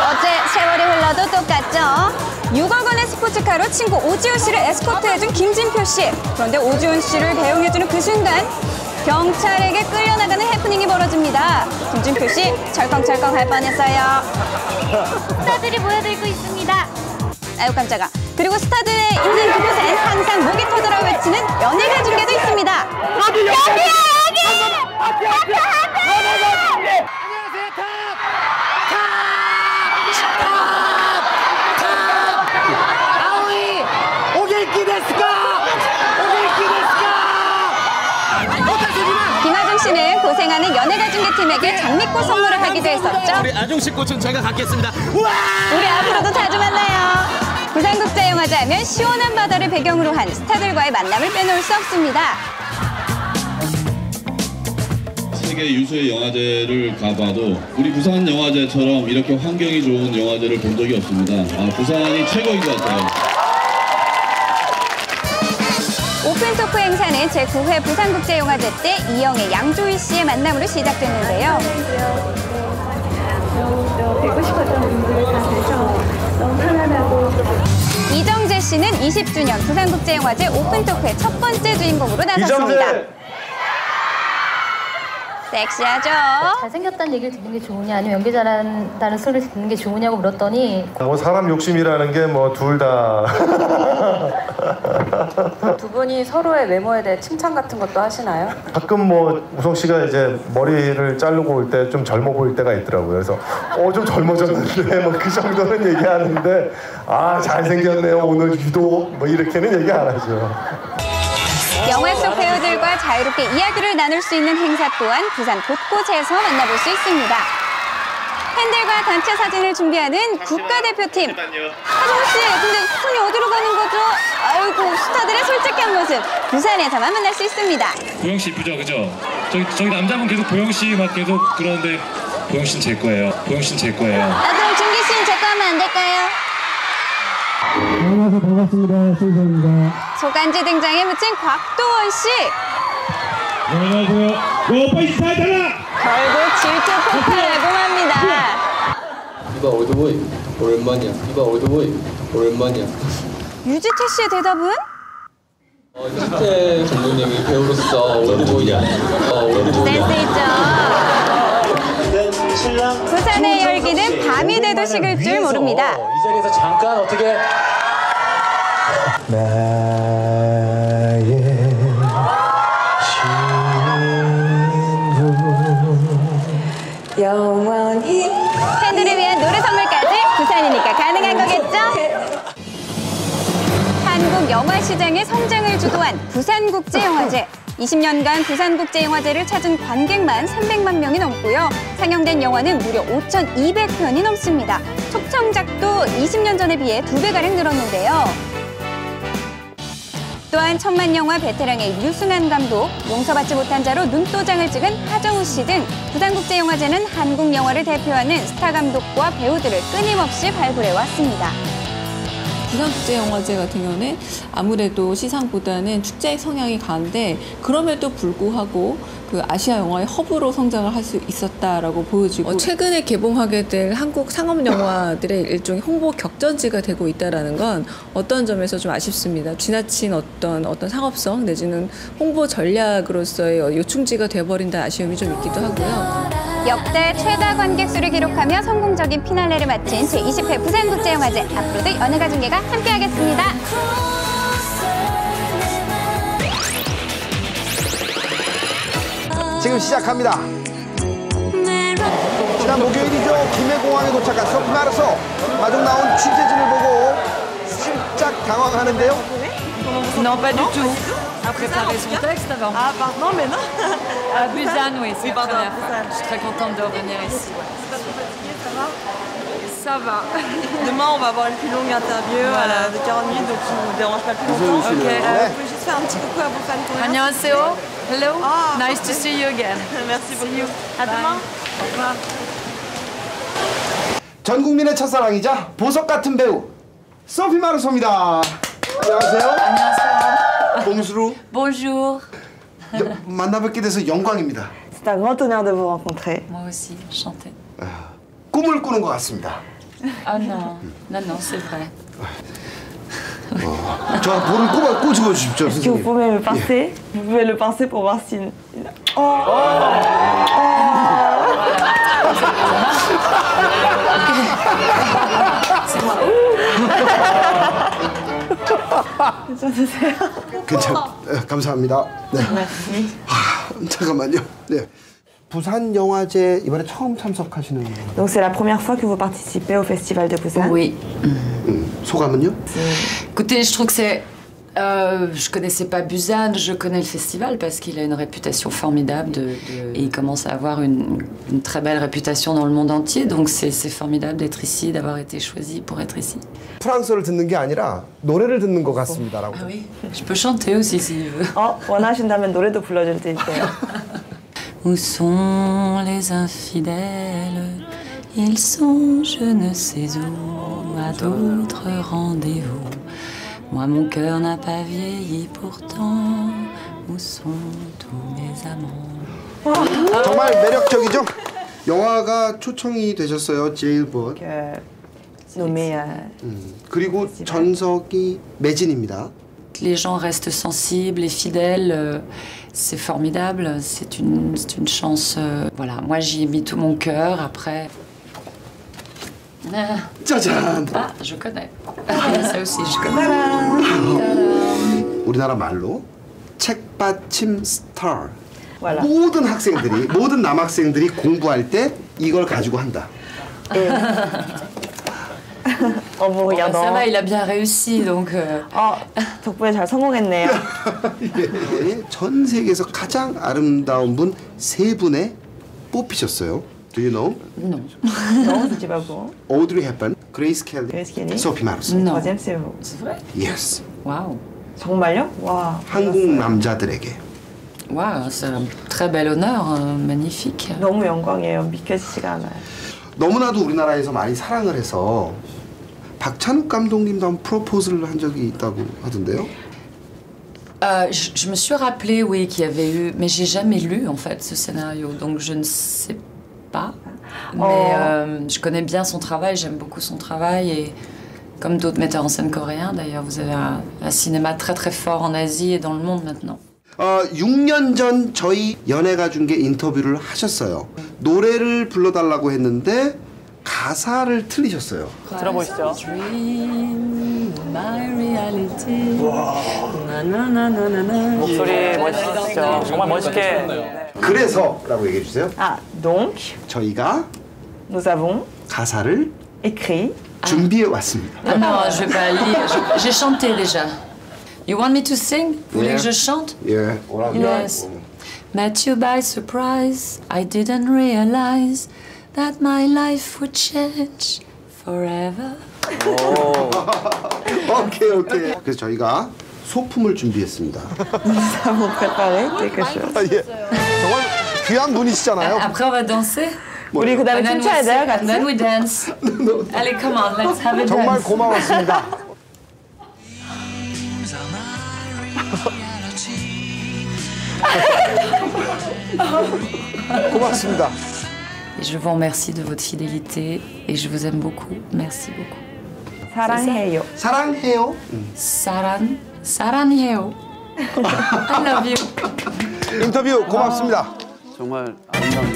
어제 세월이 흘러도 똑같죠. 6억 원의 스포츠카로 친구 오지훈 씨를 에스코트해준 김진표 씨. 그런데 오지훈 씨를 배웅해주는 그 순간 경찰에게 끌려나가는 해프닝이 벌어집니다. 김진표 씨 철컹철컹 할 뻔했어요.
스타들이 모여들고 있습니다.
아유 깜짝아. 그리고 스타들의 있는 그곳엔 항상 목이 터져라 외치는 연예가 중계도 있습니다.
여기야 여기!
김하중 씨는 고생하는 연예가 중계팀에게 장미꽃 선물을 하기도 했었죠.
우리 아중씨 꽃은 제가 갖겠습니다.
우리 앞으로도 자주 만나요. 부산국제영화제 하면 시원한 바다를 배경으로 한 스타들과의 만남을 빼놓을 수 없습니다.
세계 유수의 영화제를 가봐도 우리 부산 영화제처럼 이렇게 환경이 좋은 영화제를 본 적이 없습니다. 부산이 최고인 것 같아요.
오픈토크 행사는 제9회 부산국제영화제 때 이영애, 양조희 씨의 만남으로 시작됐는데요.
뵙고 싶었던 분들 다 뵈서 너무 편안하고.
이정재 씨는 20주년 부산국제영화제 오픈토크의 첫 번째 주인공으로 나섰습니다. 섹시하죠?
잘생겼다는 얘기를 듣는 게 좋으냐 아니면 연기 잘한다는 소리를 듣는 게 좋으냐고 물었더니
사람 욕심이라는 게 둘 다.
두 분이 서로의 외모에 대해 칭찬 같은 것도 하시나요?
가끔 우성 씨가 이제 머리를 자르고 올 때 좀 젊어 보일 때가 있더라고요. 그래서 좀 젊어졌는데 그 정도는 얘기하는데 잘생겼네요 오늘 유독 이렇게는 얘기 안 하죠.
영화 속 배우들과 자유롭게 이야기를 나눌 수 있는 행사 또한 부산 곳곳에서 만나볼 수 있습니다. 팬들과 단체 사진을 준비하는 국가대표팀. 하정우 씨, 근데 손이 어디로 가는 거죠? 아이고, 스타들의 솔직한 모습. 부산에서만 만날 수 있습니다.
보영 씨 이쁘죠, 그죠? 저기 남자분 계속 보영 씨 막 계속 그러는데 보영 씨는 제 거예요. 보영 씨는 제 거예요.
그럼 준기 씨는 제 거 하면 안 될까요?
안녕하세요, 반갑습니다. 손희상입니다.
소간지 등장에 묻힌 곽도원 씨.
안녕하세요. 오빠 인사하잖아.
결국 질투 폭발하고 맙니다.
이봐 올드보이 오랜만이야. 이봐 올드보이 오랜만이야.
유지태 씨의 대답은?
유지태 감독님이 배우로서 올드보이야.
센스 있죠. 부산의 열기는 밤이 돼도 식을 줄 모릅니다.
이 자리에서 잠깐 어떻게
나의 친구
영원히 팬들을 위한 노래 선물까지 부산이니까 가능한 거겠죠? 한국 영화 시장의 성장을 주도한 부산국제영화제. 20년간 부산국제영화제를 찾은 관객만 300만 명이 넘고요. 상영된 영화는 무려 5,200편이 넘습니다. 초청작도 20년 전에 비해 2배가량 늘었는데요. 또한 천만영화 베테랑의 류승한 감독, 용서받지 못한 자로 눈도장을 찍은 하정우 씨 등 부산국제영화제는 한국 영화를 대표하는 스타 감독과 배우들을 끊임없이 발굴해왔습니다.
부산국제영화제 같은 경우는 아무래도 시상보다는 축제의 성향이 강한데 그럼에도 불구하고 그 아시아 영화의 허브로 성장을 할 수 있었다라고 보여지고 최근에 개봉하게 될 한국 상업 영화들의 일종의 홍보 격전지가 되고 있다라는 건 어떤 점에서 좀 아쉽습니다. 지나친 어떤 상업성 내지는 홍보 전략으로서의 요충지가 돼버린다는 아쉬움이 좀 있기도 하고요.
역대 최다 관객 수를 기록하며 성공적인 피날레를 마친 제20회 부산국제영화제. 앞으로도 연예가 중계가 함께하겠습니다.
지금 시작합니다. 지난 목요일이죠. 김해공항에 도착한 서피 마라소. 마중 나온 취재진을 보고 살짝 당황하는데요.
Non, pas du tout. A préparé son texte avant. Ah, pardon, mais non. À Busan, oui, c'est la première fois. Je suis très contente de revenir ici. Ça va. Demain, on va avoir une plus longue interview de 40 minutes, donc je ne vous dérange pas plus longtemps. Ok. Vous pouvez juste faire un petit coucou à vos fans coréens. 안녕하세요. Hello. Nice to see you again. Merci beaucoup. À demain. Au revoir.
전 국민의 첫사랑이자 보석 같은 배우 서피 마르소입니다. 안녕하세요.
안녕하세요.
봉수루.
Bonjour.
만나 뵙게 돼서 영광입니다.
C'est un grand honneur de vous rencontrer. Moi aussi, enchantée.
꿈을 꾸는 것 같습니다.
Ah non, non, non, c'est vrai.
저 볼을 꼬집어 주십시오,
Est-ce que vous
선생님.
pouvez me pincer? Vous pouvez le pincer pour voir si...
감사합니다. 네. 잠깐만요. 네. 부산 영화제 이번에 처음 참석하시는 거예요?
Donc c'est la première fois que vous participez au Festival de Busan? Oui.
소감은요?
Écoutez, je trouve que c'est... je connaissais pas Busan, je connais le festival parce qu'il a une réputation formidable et il commence à avoir une très belle réputation dans le monde entier. Donc c'est formidable d'être ici, d'avoir été choisi pour être ici.
프랑스어를 듣는 게 아니라 노래를 듣는 것 같습니다라고.
Ah oui, je peux chanter aussi si tu veux.
원하신다면 노래도 불러줄 때 있어요.
Où sont les infidèles? Ils sont je ne sais où, à d'autres rendez-vous. Moi mon cœur n'a pas vieilli pourtant. Où sont tous mes amants?
정말 매력적이죠? 영화가 초청이 되셨어요, 제일본.
Nommé.
그리고 전석이 매진입니다.
Les gens restent sensibles et fidèles, c'est formidable, c'est une chance. Voilà, moi j'y ai mis tout mon cœur. Après.
짜잔.
Ah, je connais. Ça aussi, je connais.
우리나라 말로 책받침 스타.
Voilà.
모든 학생들이, 모든 남학생들이 공부할 때 이걸 가지고 한다.
En vous regardant.
Ça va, il a bien réussi, donc.
덕분에 잘 성공했네요.
예, 전 세계에서 가장 아름다운 분 세 분에 뽑히셨어요. Do you know?
Non.
Non, je dis pas bon.
Audrey Hepburn, Grace Kelly, Sophie Marceau.
Non.
Troisième, c'est vous.
C'est vrai?
Yes.
Waouh.
정말요? 와.
한국 남자들에게.
Waouh, c'est un très bel honneur, magnifique.
너무 영광이에요. 믿겨지지가 않아요.
너무나도 우리나라에서 많이 사랑을 해서 박찬욱 감독님도 한 프로포즈를 한 적이 있다고 하던데요.
Je me suis rappelé, oui, qu'il y avait eu, mais j'ai jamais lu en fait ce scénario, donc je ne sais pas. Mais je connais bien son travail, j'aime beaucoup son travail et comme d'autres metteurs en scène coréens, d'ailleurs, vous avez un cinéma très très fort en Asie et dans le monde maintenant.
6년 전 저희 연예가 중계 인터뷰를 하셨어요. 노래를 불러달라고 했는데 가사를 틀리셨어요.
들어보시죠. 목소리 멋있으시죠? 정말 멋있게.
그래서라고 얘기해 주세요.
Ah, donc,
저희가
nous avons
가사를
écrit.
준비해 왔습니다.
Ah non, je vais pas lire. J'ai chanté déjà. You want me to sing? Vous voulez que je chante?
Yeah.
Yes. Met you by surprise. I didn't realize that my life would change forever.
오케이. 그래서 저희가 소품을 준비했습니다.
Nous avons préparé quelque chose.
예. 정말 귀한 분이시잖아요.
Après, on va danser.
우리 그다음에 춤춰야 돼요, 같이?
Then we dance. Allez, come on, let's have a dance.
정말 고마웠습니다. 고맙습니다.
Et je vous remercie de votre fidélité et je vous aime beaucoup. Merci beaucoup.
사랑해요.
사랑해요.
사랑해요. I love you.
인터뷰 고맙습니다.
정말 아름다운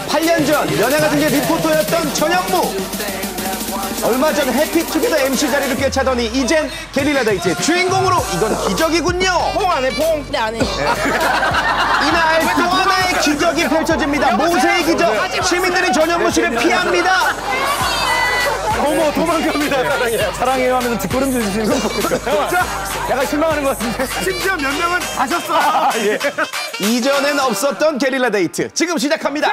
(8년) 전 연예가 등재 리포터였던 전현무. 얼마 전 해피투게더 MC 자리를 꿰차더니 이젠 게릴라 데이트의 주인공으로. 이건 기적이군요.
퐁 안 해, 퐁?
네, 안 해요.
이날 또 하나의 기적이 펼쳐집니다. 모세의 기적. 시민들이 전현무 씨를 피합니다.
어머, 도망갑니다. 사랑해요 하면서 뒷걸음 주시는 건 뭡니까? 약간 실망하는 것 같은데.
심지어 몇 명은 가셨어요.
예.
이전엔 없었던 게릴라 데이트 지금 시작합니다.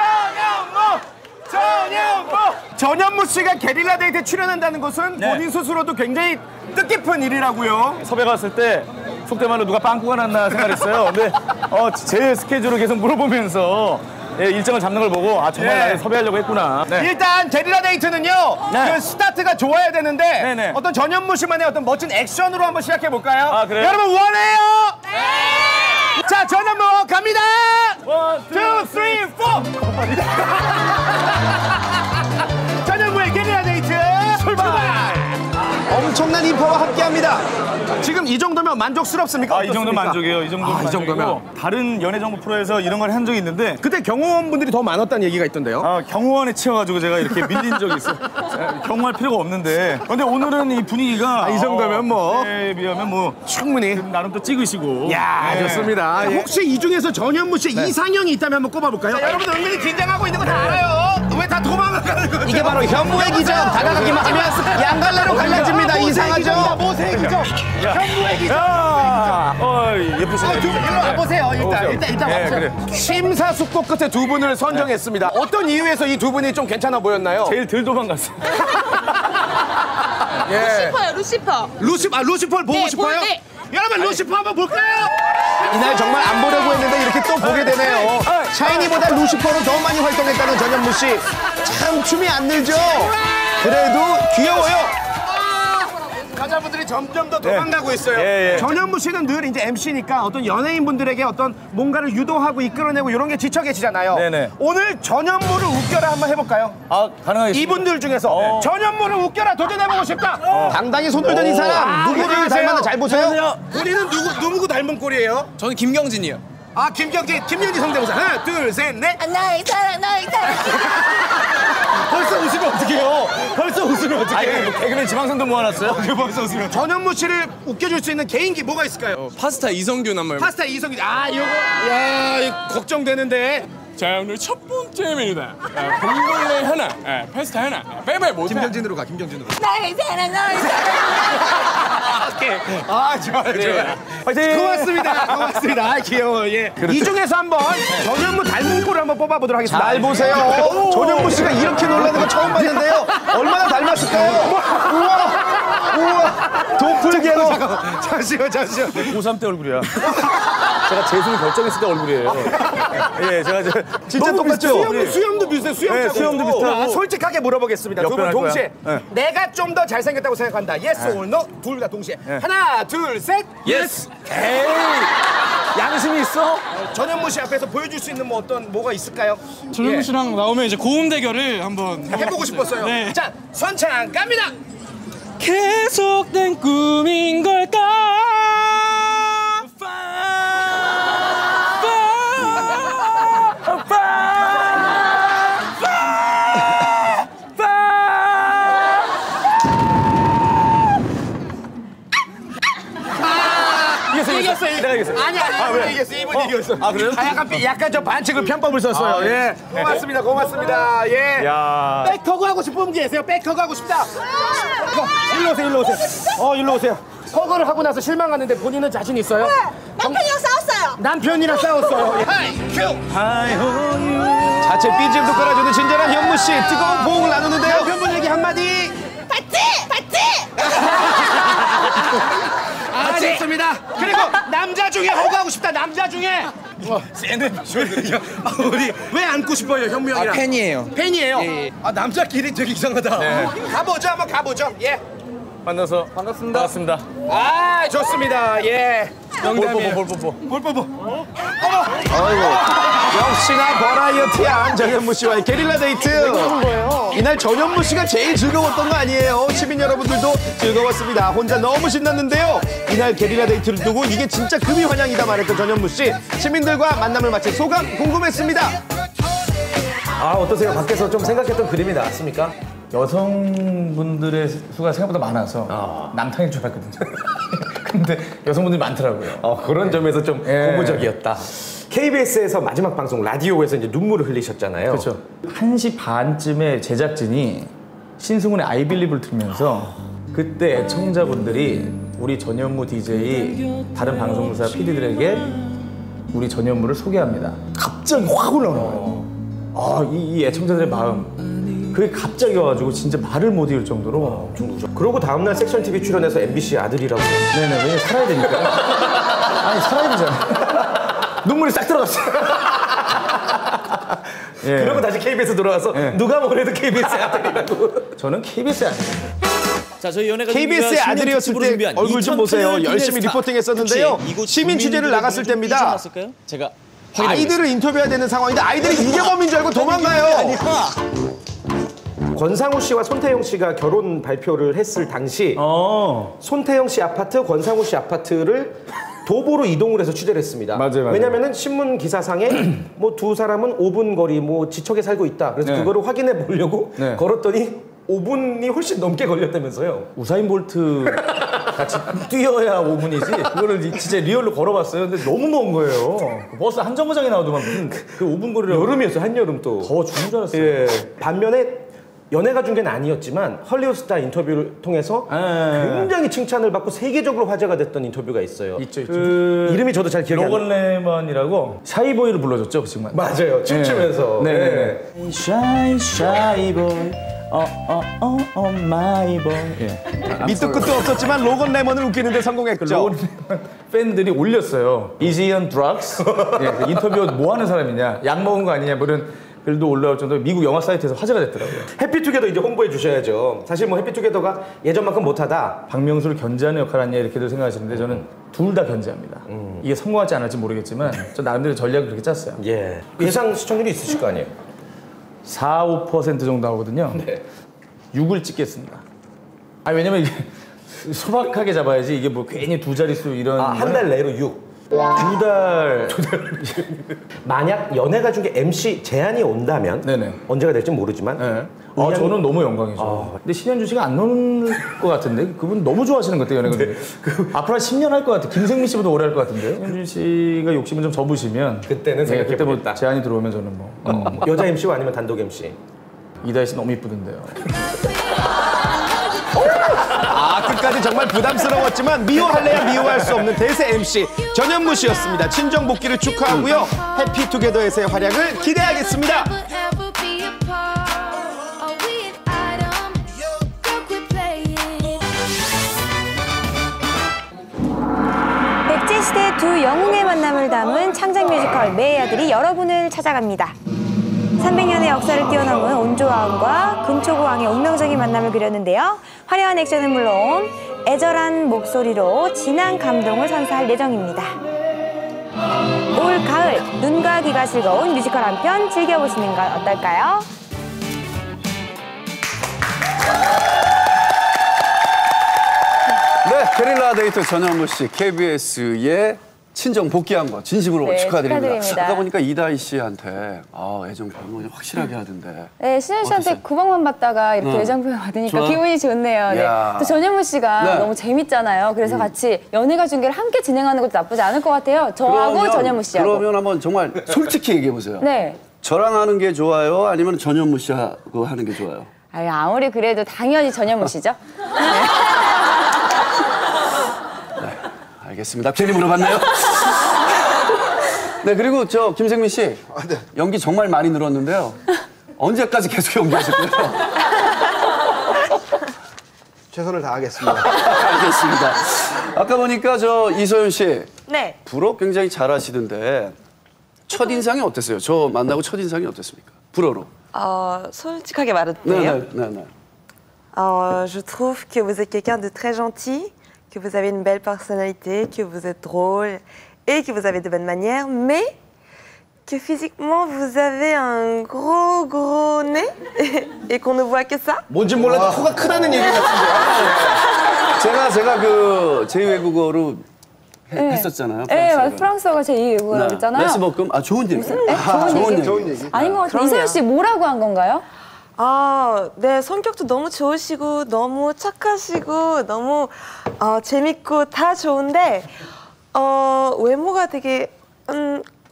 전현무 씨가 게릴라 데이트에 출연한다는 것은 본인 스스로도 굉장히 뜻깊은 일이라고요. 섭외 갔을 때 속된 말로 누가 빵꾸가 났나 생각했어요. 근데 제 스케줄을 계속 물어보면서 일정을 잡는 걸 보고 정말 나를 섭외하려고 했구나.
일단 게릴라 데이트는요. 그 스타트가 좋아야 되는데 어떤 전현무 씨만의 어떤 멋진 액션으로 한번 시작해 볼까요?
아, 그래요?
여러분 원해요? 자, 전현무 갑니다. 1, 2, 3, 4. 전현무의 게릴라 데이트 출발. 엄청난 인파와 함께합니다. 지금 이 정도면 만족스럽습니까?
이 정도 만족이에요. 이 정도면 다른 연애 정보 프로에서 이런 걸 한 적이 있는데
그때 경호원분들이 더 많았다는 얘기가 있던데요.
경호원에 치여가지고 제가 이렇게 밀린 적이 있어요. 경호할 필요가 없는데. 근데 오늘은 이 분위기가
이 정도면 뭐
에 비하면 뭐 충분히 나름 또 찍으시고.
야, 좋습니다. 혹시 이 중에서 전현무 씨 이상형이 있다면 한번 꼽아볼까요?
여러분 은근히 긴장하고 있는 거 다 알아요. 왜 다 도망가는 거죠?
이게 바로 현무의 기적. 다가가기만 하면 양갈래로 갈라집니다. 이상하죠? 모세의 기적. 현무의 기적.
예쁘시네요.
일로 와보세요. 일단 와보세요. 심사숙고 끝에 두 분을 선정했습니다. 어떤 이유에서 이 두 분이 좀 괜찮아 보였나요?
제일 덜 도망갔어요.
루시퍼요.
루시퍼를 보고
네,
싶어요?
네.
여러분 루시퍼 한번 볼까요? 이날 정말 안 보려고 했는데 이렇게 또 보게 되네요. 샤이니보다 루시퍼로 더 많이 활동했다는 전현무 씨. 참 춤이 안 늘죠? 그래도 귀여워요. 여자분들이 점점 더 도망가고 있어요. 전현무 씨는 늘 이제 MC니까 어떤 연예인분들에게 어떤 뭔가를 유도하고 이끌어내고 이런 게 지쳐 계시잖아요.
네네.
오늘 전현무를 웃겨라 한번 해볼까요?
가능하겠습니다.
이분들 중에서 전현무를 웃겨라 도전해보고 싶다. 당당히 손을 든 이 사람 누구를 닮았나 잘 보세요. 본인은 누구 닮은 꼴이에요?
저는 김경진이요.
김경진 성대모사. 하나, 둘, 셋, 넷.
나의 사랑.
벌써 웃으면 어떡해요?
개그맨 지망생도 모아놨어요?
벌써 웃으면. 전현무 씨를 웃겨줄 수 있는 개인기 뭐가 있을까요?
파스타 이성균 한번.
파스타 이성균. 이거 걱정되는데.
자, 오늘 첫 번째 메뉴다. 봉골레 하나, 파스타 하나. 빼빼 못해.
김경진으로 가.
나의 사랑.
좋아요. 파이팅! 고맙습니다. 귀여워. 이 중에서 한번 전현무 닮은 꼴을 한번 뽑아보도록 하겠습니다. 잘 보세요. 전현무 씨가 이렇게 놀라는 거 처음 봤는데요. 얼마나 닮았을까요? 우와. 도플게로. 잠시만.
고3 때 얼굴이야. 제가 재수를 결정했을 때 얼굴이에요. 제가
진짜 똑같죠? 수염도 비슷해요.
수염도 비슷하고.
솔직하게 물어보겠습니다. 두 분
역변할
동시에.
거야.
내가 좀 더 잘생겼다고 생각한다. Yes or no? 둘 다 동시에. 하나, 둘, 셋.
예스. 에이. 양심이 있어?
전현무 씨 앞에서 보여줄 수 있는 뭐가 있을까요?
전현무 씨랑 나오면 이제 고음 대결을 한번
해보고 싶었어요.
네.
자, 선창 갑니다.
계속된 꿈인 걸까?
내가 이겼어요. 아니, 이분 이겼어.
그래요?
약간 저 반칙을 편법을 썼어요. 고맙습니다. 백허그 하고 싶은 분 계세요? 백허그 하고 싶다. 일로 오세요. 허그를 하고 나서 실망하는데 본인은 자신 있어요?
남편이랑 싸웠어요.
남편이랑 싸웠어요. 자체 BGM도 깔아주는 친절한 현무 씨. 뜨거운 보응을 나누는데요. 남편분에게 한마디.
봤지?
좋습니다. 그리고 남자 중에 허그하고 싶다. 남자 중에. 우리 왜 안고 싶어요, 현무 형이랑?
팬이에요.
팬이에요? 남자끼리 되게 이상하다. 한번 가보죠.
만나서 반갑습니다.
좋습니다.
볼뽀뽀.
아이고, 역시나 버라이어티한 전현무 씨와의 게릴라 데이트. 이날 전현무 씨가 제일 즐거웠던 거 아니에요? 시민 여러분들도 즐거웠습니다. 혼자 너무 신났는데요. 이날 게릴라 데이트를 두고 이게 진짜 금이 환영이다 말했던 전현무 씨. 시민들과 만남을 마친 소감 궁금했습니다.
아, 어떠세요? 밖에서 좀 생각했던 그림이 나왔습니까? 여성분들의 수가 생각보다 많아서 남탕일 줄 알았거든요. 근데 여성분들이 많더라고요. 그런 점에서 좀 고무적이었다. KBS에서 마지막 방송 라디오에서 이제 눈물을 흘리셨잖아요. 그렇죠. 1시 반쯤에 제작진이 신승훈의 I Believe를 틀면서 그때 애청자분들이 우리 전현무 DJ 다른 방송사 PD들에게 우리 전현무를 소개합니다. 갑자기 확 올라오는 거예요. 이 애청자들의 마음. 그게 갑자기 와가지고 진짜 말을 못 이을 정도로
그러고 다음날 섹션 TV 출연해서 MBC 아들이라고.
네네, 왜냐면 살아야 되니까. 아니, 살아야 되잖아. 눈물이 싹 들어갔어요. 예. 그러고 다시 KBS 돌아가서 누가 뭐래도 KBS 아들이라고. 저는 KBS 아들.
자, 저희 연예가
KBS의 아들이었을 때 얼굴 좀 보세요. 열심히 리포팅했었는데요. 시민 취재를 나갔을 때입니다.
제가
아이들을 인터뷰해야 되는 상황인데 아이들이 이재범인 줄 알고 도망가요. 권상우 씨와 손태영 씨가 결혼 발표를 했을 당시 손태영 씨 아파트, 권상우 씨 아파트를 도보로 이동을 해서 취재를 했습니다.
맞아요.
왜냐면은 신문 기사상에 뭐 두 사람은 5분 거리 뭐 지척에 살고 있다. 그래서 그거를 확인해 보려고 걸었더니 5분이 훨씬 넘게 걸렸다면서요.
우사인 볼트 같이 뛰어야 5분이지. 그거를 진짜 리얼로 걸어봤어요. 근데 너무 먼 거예요. 버스 한 정거장에 나오더만 무슨 그 5분 거리라고.
여름이었어요. 한여름 또.
더 죽는 줄 알았어요.
예. 반면에 연예가 중계는 아니었지만 헐리우드 스타 인터뷰를 통해서 굉장히 칭찬을 받고 세계적으로 화제가 됐던 인터뷰가 있어요.
있죠.
이름이 저도 잘 기억이 안 나요.
로건 레먼이라고 샤이보이를 불러줬죠, 그 친구가.
맞아요. 춤추면서.
네. 샤이보이. 마이보이.
밑도 끝도 없었지만 로건 레먼을 웃기는데 성공했죠.
로건 레먼 팬들이 올렸어요. Is he on drugs? 그 인터뷰 뭐 하는 사람이냐? 약 먹은 거 아니냐? 뭐 이런 글도 올라올 정도로 미국 영화 사이트에서 화제가 됐더라고요.
해피투게더 이제 홍보해 주셔야죠. 사실 뭐 해피투게더가 예전만큼 못하다.
박명수를 견제하는 역할 아니냐 이렇게도 생각하시는데 저는 둘 다 견제합니다. 이게 성공할지 안 할지 모르겠지만 저 나름대로 전략을 그렇게 짰어요.
예. 예상 시청률이 있으실 거 아니에요?
4, 5% 정도 하거든요.
네.
6을 찍겠습니다. 왜냐면 이게 소박하게 잡아야지 이게 뭐 괜히 두 자릿수 이런.
한 달 내로 6.
두 달.
만약 연예가 중에 MC 제안이 온다면 언제가 될지 모르지만
저는 너무 영광이죠. 근데 신현주 씨가 안 나올 것 같은데 그분 너무 좋아하시는 것 같아요. 연예가 중에. 앞으로 한 10년 할 것 같아요. 김생민 씨보다 오래 할 것 같은데. 신현주 씨가 욕심을 좀 접으시면
그때는
그때 뭐 제안이 들어오면 저는 뭐
여자 MC와 아니면 단독 MC.
이다희 씨 너무 이쁘던데요.
끝까지 정말 부담스러웠지만 미워할래야 미워할 수 없는 대세 MC 전현무 씨였습니다. 친정 복귀를 축하하고요. 해피투게더에서의 활약을 기대하겠습니다.
백제시대 두 영웅의 만남을 담은 창작 뮤지컬 매의 아들이 여러분을 찾아갑니다. 300년의 역사를 뛰어넘은 온조왕과 금초고왕의 운명적인 만남을 그렸는데요. 화려한 액션은 물론 애절한 목소리로 진한 감동을 선사할 예정입니다. 올 가을 눈과 귀가 즐거운 뮤지컬 한 편 즐겨보시는 건 어떨까요?
네, 게릴라 데이트 전현무 씨, KBS에 친정 복귀한 거 진심으로 축하드립니다. 아까 보니까 이다희 씨한테 애정 표현 확실하게 하던데.
네, 신현 씨한테 구박만 받다가 이렇게 애정 표현 받으니까 기분이 좋네요. 네. 또 전현무 씨가 너무 재밌잖아요. 그래서 같이 연예가 중계를 함께 진행하는 것도 나쁘지 않을 것 같아요. 저하고 전현무 씨하고.
그러면 한번 정말 솔직히 얘기해 보세요.
네.
저랑 하는 게 좋아요? 아니면 전현무 씨하고 하는 게 좋아요?
아무리 그래도 당연히 전현무 씨죠.
알겠습니다. 괜히 물어봤네요. 네, 그리고 김생민 씨. 연기 정말 많이 늘었는데요. 언제까지 계속 연기하실 거예요?
최선을 다하겠습니다.
알겠습니다. 아까 보니까 이소연 씨.
네.
불어 굉장히 잘하시던데 첫인상이 어땠어요? 저 만나고 첫인상이 어땠습니까? 불어로.
솔직하게 말해도 돼요?
네.
Je trouve que vous êtes quelqu'un de très gentil. que vous avez une belle personnalité, que vous êtes drôle et que vous avez de bonnes manières, mais que physiquement vous avez un gros nez et qu'on ne voit que ça.
뭔지 몰라도 코가 크다는 얘기 같은데.
제가 그 제2외국어로
네.
했었잖아요.
네, 맞아요. 프랑스어가 제2외국어라고 했잖아요.
레스볶음? 아, 좋은 얘기.
좋은 얘기. 아닌 것 같아요. 이소연 씨 뭐라고 한 건가요?
아, 네, 성격도 너무 좋으시고 너무 착하시고 너무 재밌고 다 좋은데 외모가 되게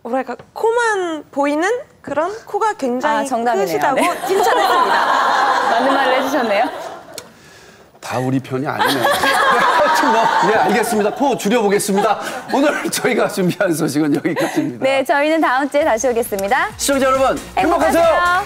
뭐랄까 코만 보이는 그런 코가 굉장히 크시다고
네.
칭찬했습니다.
맞는 말을 해주셨네요.
다 우리 편이 아니네. 네, 알겠습니다. 코 줄여보겠습니다. 오늘 저희가 준비한 소식은 여기까지입니다.
네, 저희는 다음 주에 다시 오겠습니다.
시청자 여러분, 행복하세요.
행복하세요.